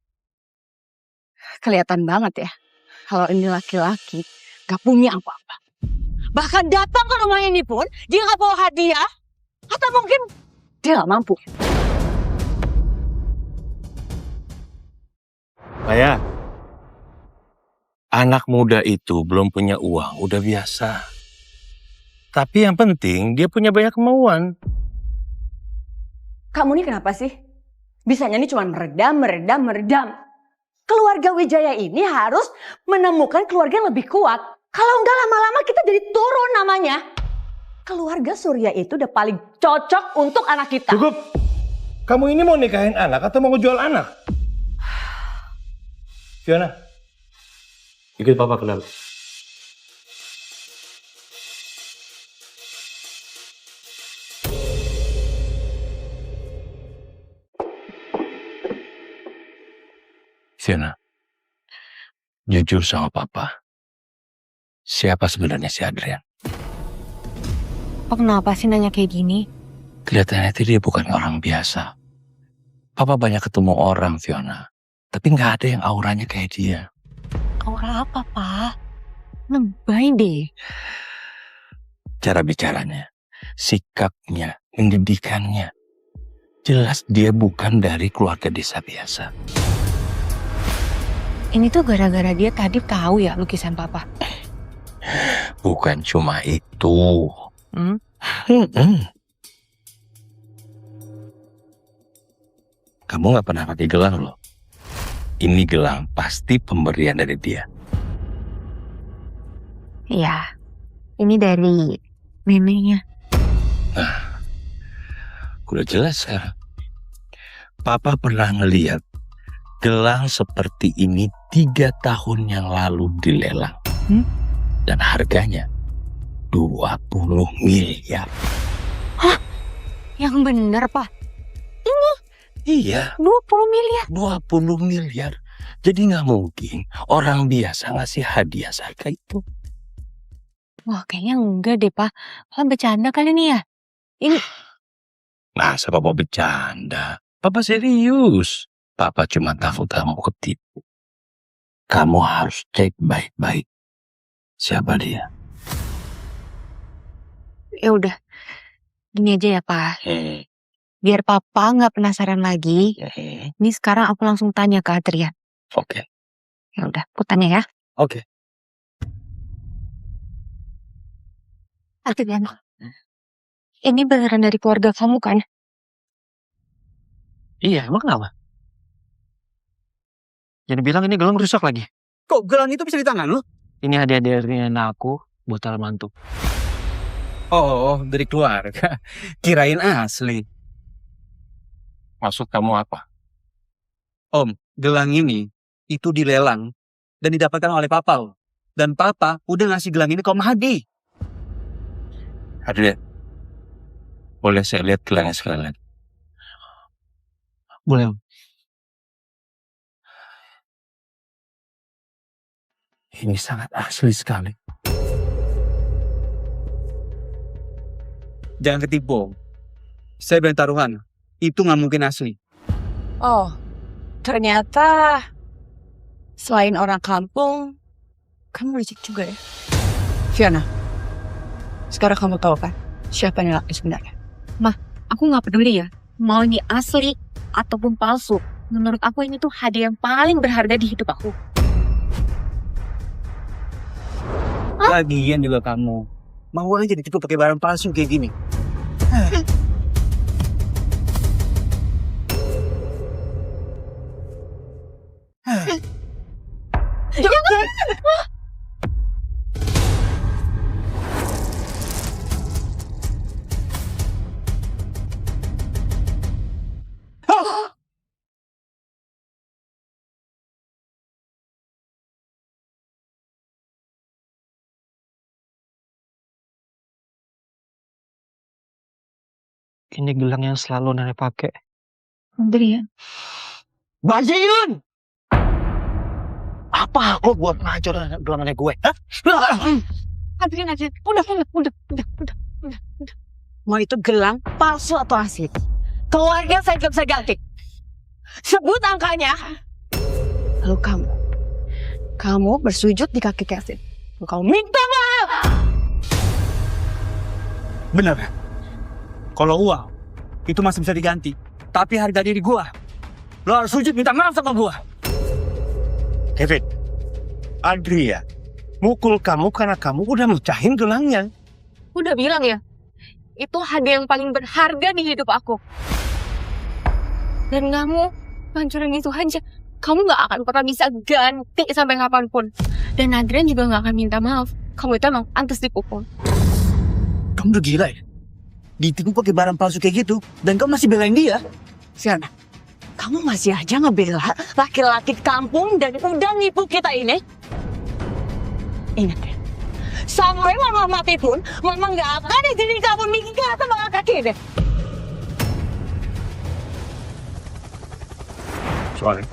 kelihatan banget ya kalau ini laki-laki gak punya apa-apa. Bahkan datang ke rumah ini pun dia gak bawa hadiah, atau mungkin dia gak mampu. Maya, Anak muda itu belum punya uang, udah biasa. Tapi yang penting dia punya banyak kemauan. Kamu nih kenapa sih? Bisanya nih cuma meredam. Keluarga Wijaya ini harus menemukan keluarga yang lebih kuat. Kalau enggak lama-lama kita jadi turun namanya. Keluarga Surya itu udah paling cocok untuk anak kita. Cukup. Kamu ini mau nikahin anak atau mau ngejual anak? Fiona, ikut papa ke dalam. Fiona, jujur sama papa. Siapa sebenarnya si Adrian? Papa kenapa sih nanya kayak gini? Kelihatannya dia bukan orang biasa. Papa banyak ketemu orang, Fiona. Tapi nggak ada yang auranya kayak dia. Aura apa, Pak? Lebay deh. Cara bicaranya, sikapnya, pendidikannya. Jelas dia bukan dari keluarga desa biasa. Ini tuh gara-gara dia tadi tahu ya lukisan Papa. Bukan cuma itu. Kamu nggak pernah pakai gelang loh. Ini gelang pasti pemberian dari dia. Iya, ini dari neneknya. Nah, udah jelas sekarang. Papa pernah ngeliat gelang seperti ini 3 tahun yang lalu dilelang. Dan harganya 20 miliar. Hah? Yang bener, Pak? Ini? Iya. 20 miliar? 20 miliar. Jadi nggak mungkin orang biasa ngasih hadiah seharga itu. Wah, kayaknya enggak deh, Pak. Papa bercanda kali nih ya? Ini... Nah, siapa mau bercanda? Papa serius. Papa cuma takut kamu ketipu. Kamu harus cek baik-baik. Siapa dia? Ya udah, gini aja ya, Pak. Biar Papa nggak penasaran lagi. Ini sekarang aku langsung tanya ke Adrian. Oke. Ya udah, aku tanya ya. Oke. Adrian, ini beneran dari keluarga kamu kan? Iya, emang kenapa? Jadi bilang ini gelang rusak lagi. Kok gelang itu bisa di tangan lu? Ini hadiah dari nenek aku buat calon mantu. Oh, dari keluarga. Kirain asli. Maksud kamu apa? Om, gelang ini itu dilelang dan didapatkan oleh Papa. Dan Papa udah ngasih gelang ini ke Om Hadi. Adrian, boleh saya lihat gelangnya sekali lagi? Boleh. Ini sangat asli sekali. Jangan ketipu. Saya berani taruhan. Itu nggak mungkin asli. Oh, ternyata selain orang kampung, kamu licik juga ya. Fiona, sekarang kamu tahu kan siapa yang laki sebenarnya? Mah, aku nggak peduli ya. Mau ini asli ataupun palsu. Menurut aku ini tuh hadiah yang paling berharga di hidup aku. Lagian juga kamu. Mau aja ditipu pakai barang palsu kayak gini. Jangan! Ini gelang yang selalu nenek pakai. Adrian. Bajingan! Apa aku buat ngacur gelang nenek gue? Hah? Adrian. Udah. Mau itu gelang palsu atau asli? Keluarga saya nggak bisa ganti. Sebut angkanya. Lalu kamu bersujud di kaki Kevin. Kamu minta maaf. Bener. Kalau uang itu masih bisa diganti, tapi harga diri gua, lo harus sujud minta maaf sama gua. Kevin, Adria, mukul kamu karena kamu udah mecahin tulangnya. Udah bilang ya, itu hadiah yang paling berharga di hidup aku. Dan kamu hancurin itu aja. Kamu gak akan pernah bisa ganti sampai kapanpun. Dan Adrian juga gak akan minta maaf. Kamu itu emang pantas dipukul. Kamu udah gila ya? Ditipu pakai barang palsu kayak gitu, dan kamu masih belain dia? Fiona, kamu masih aja ngebela laki-laki kampung dan udah nipu kita ini? Ingat ya, sampai mama mati pun, mama gak akan izinin kamu nikah sama kaki deh. Soalnya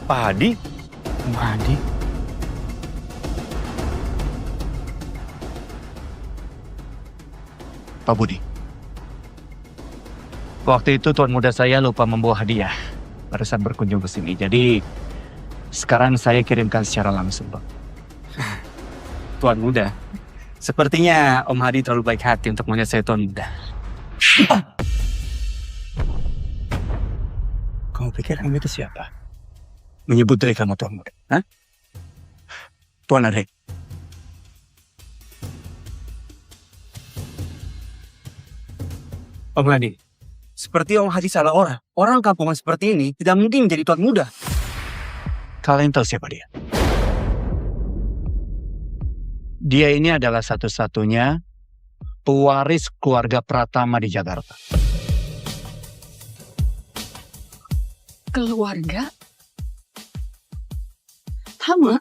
Pak Hadi? Pak Hadi? Pak Budi. Waktu itu tuan muda saya lupa membawa hadiah pada saat berkunjung ke sini. Jadi sekarang saya kirimkan secara langsung, Pak. Tuan muda. Sepertinya Om Hadi terlalu baik hati untuk melihat saya tuan muda. Kamu pikir kamu itu siapa? Menyebut diri kamu tuan muda? Hah? Tuan Adek. Om Hadi, seperti Om Hadi salah orang. Orang kampungan seperti ini tidak mungkin menjadi tuan muda. Kalian tahu siapa dia? Dia ini adalah satu-satunya pewaris keluarga Pratama di Jakarta. Keluarga? Tama?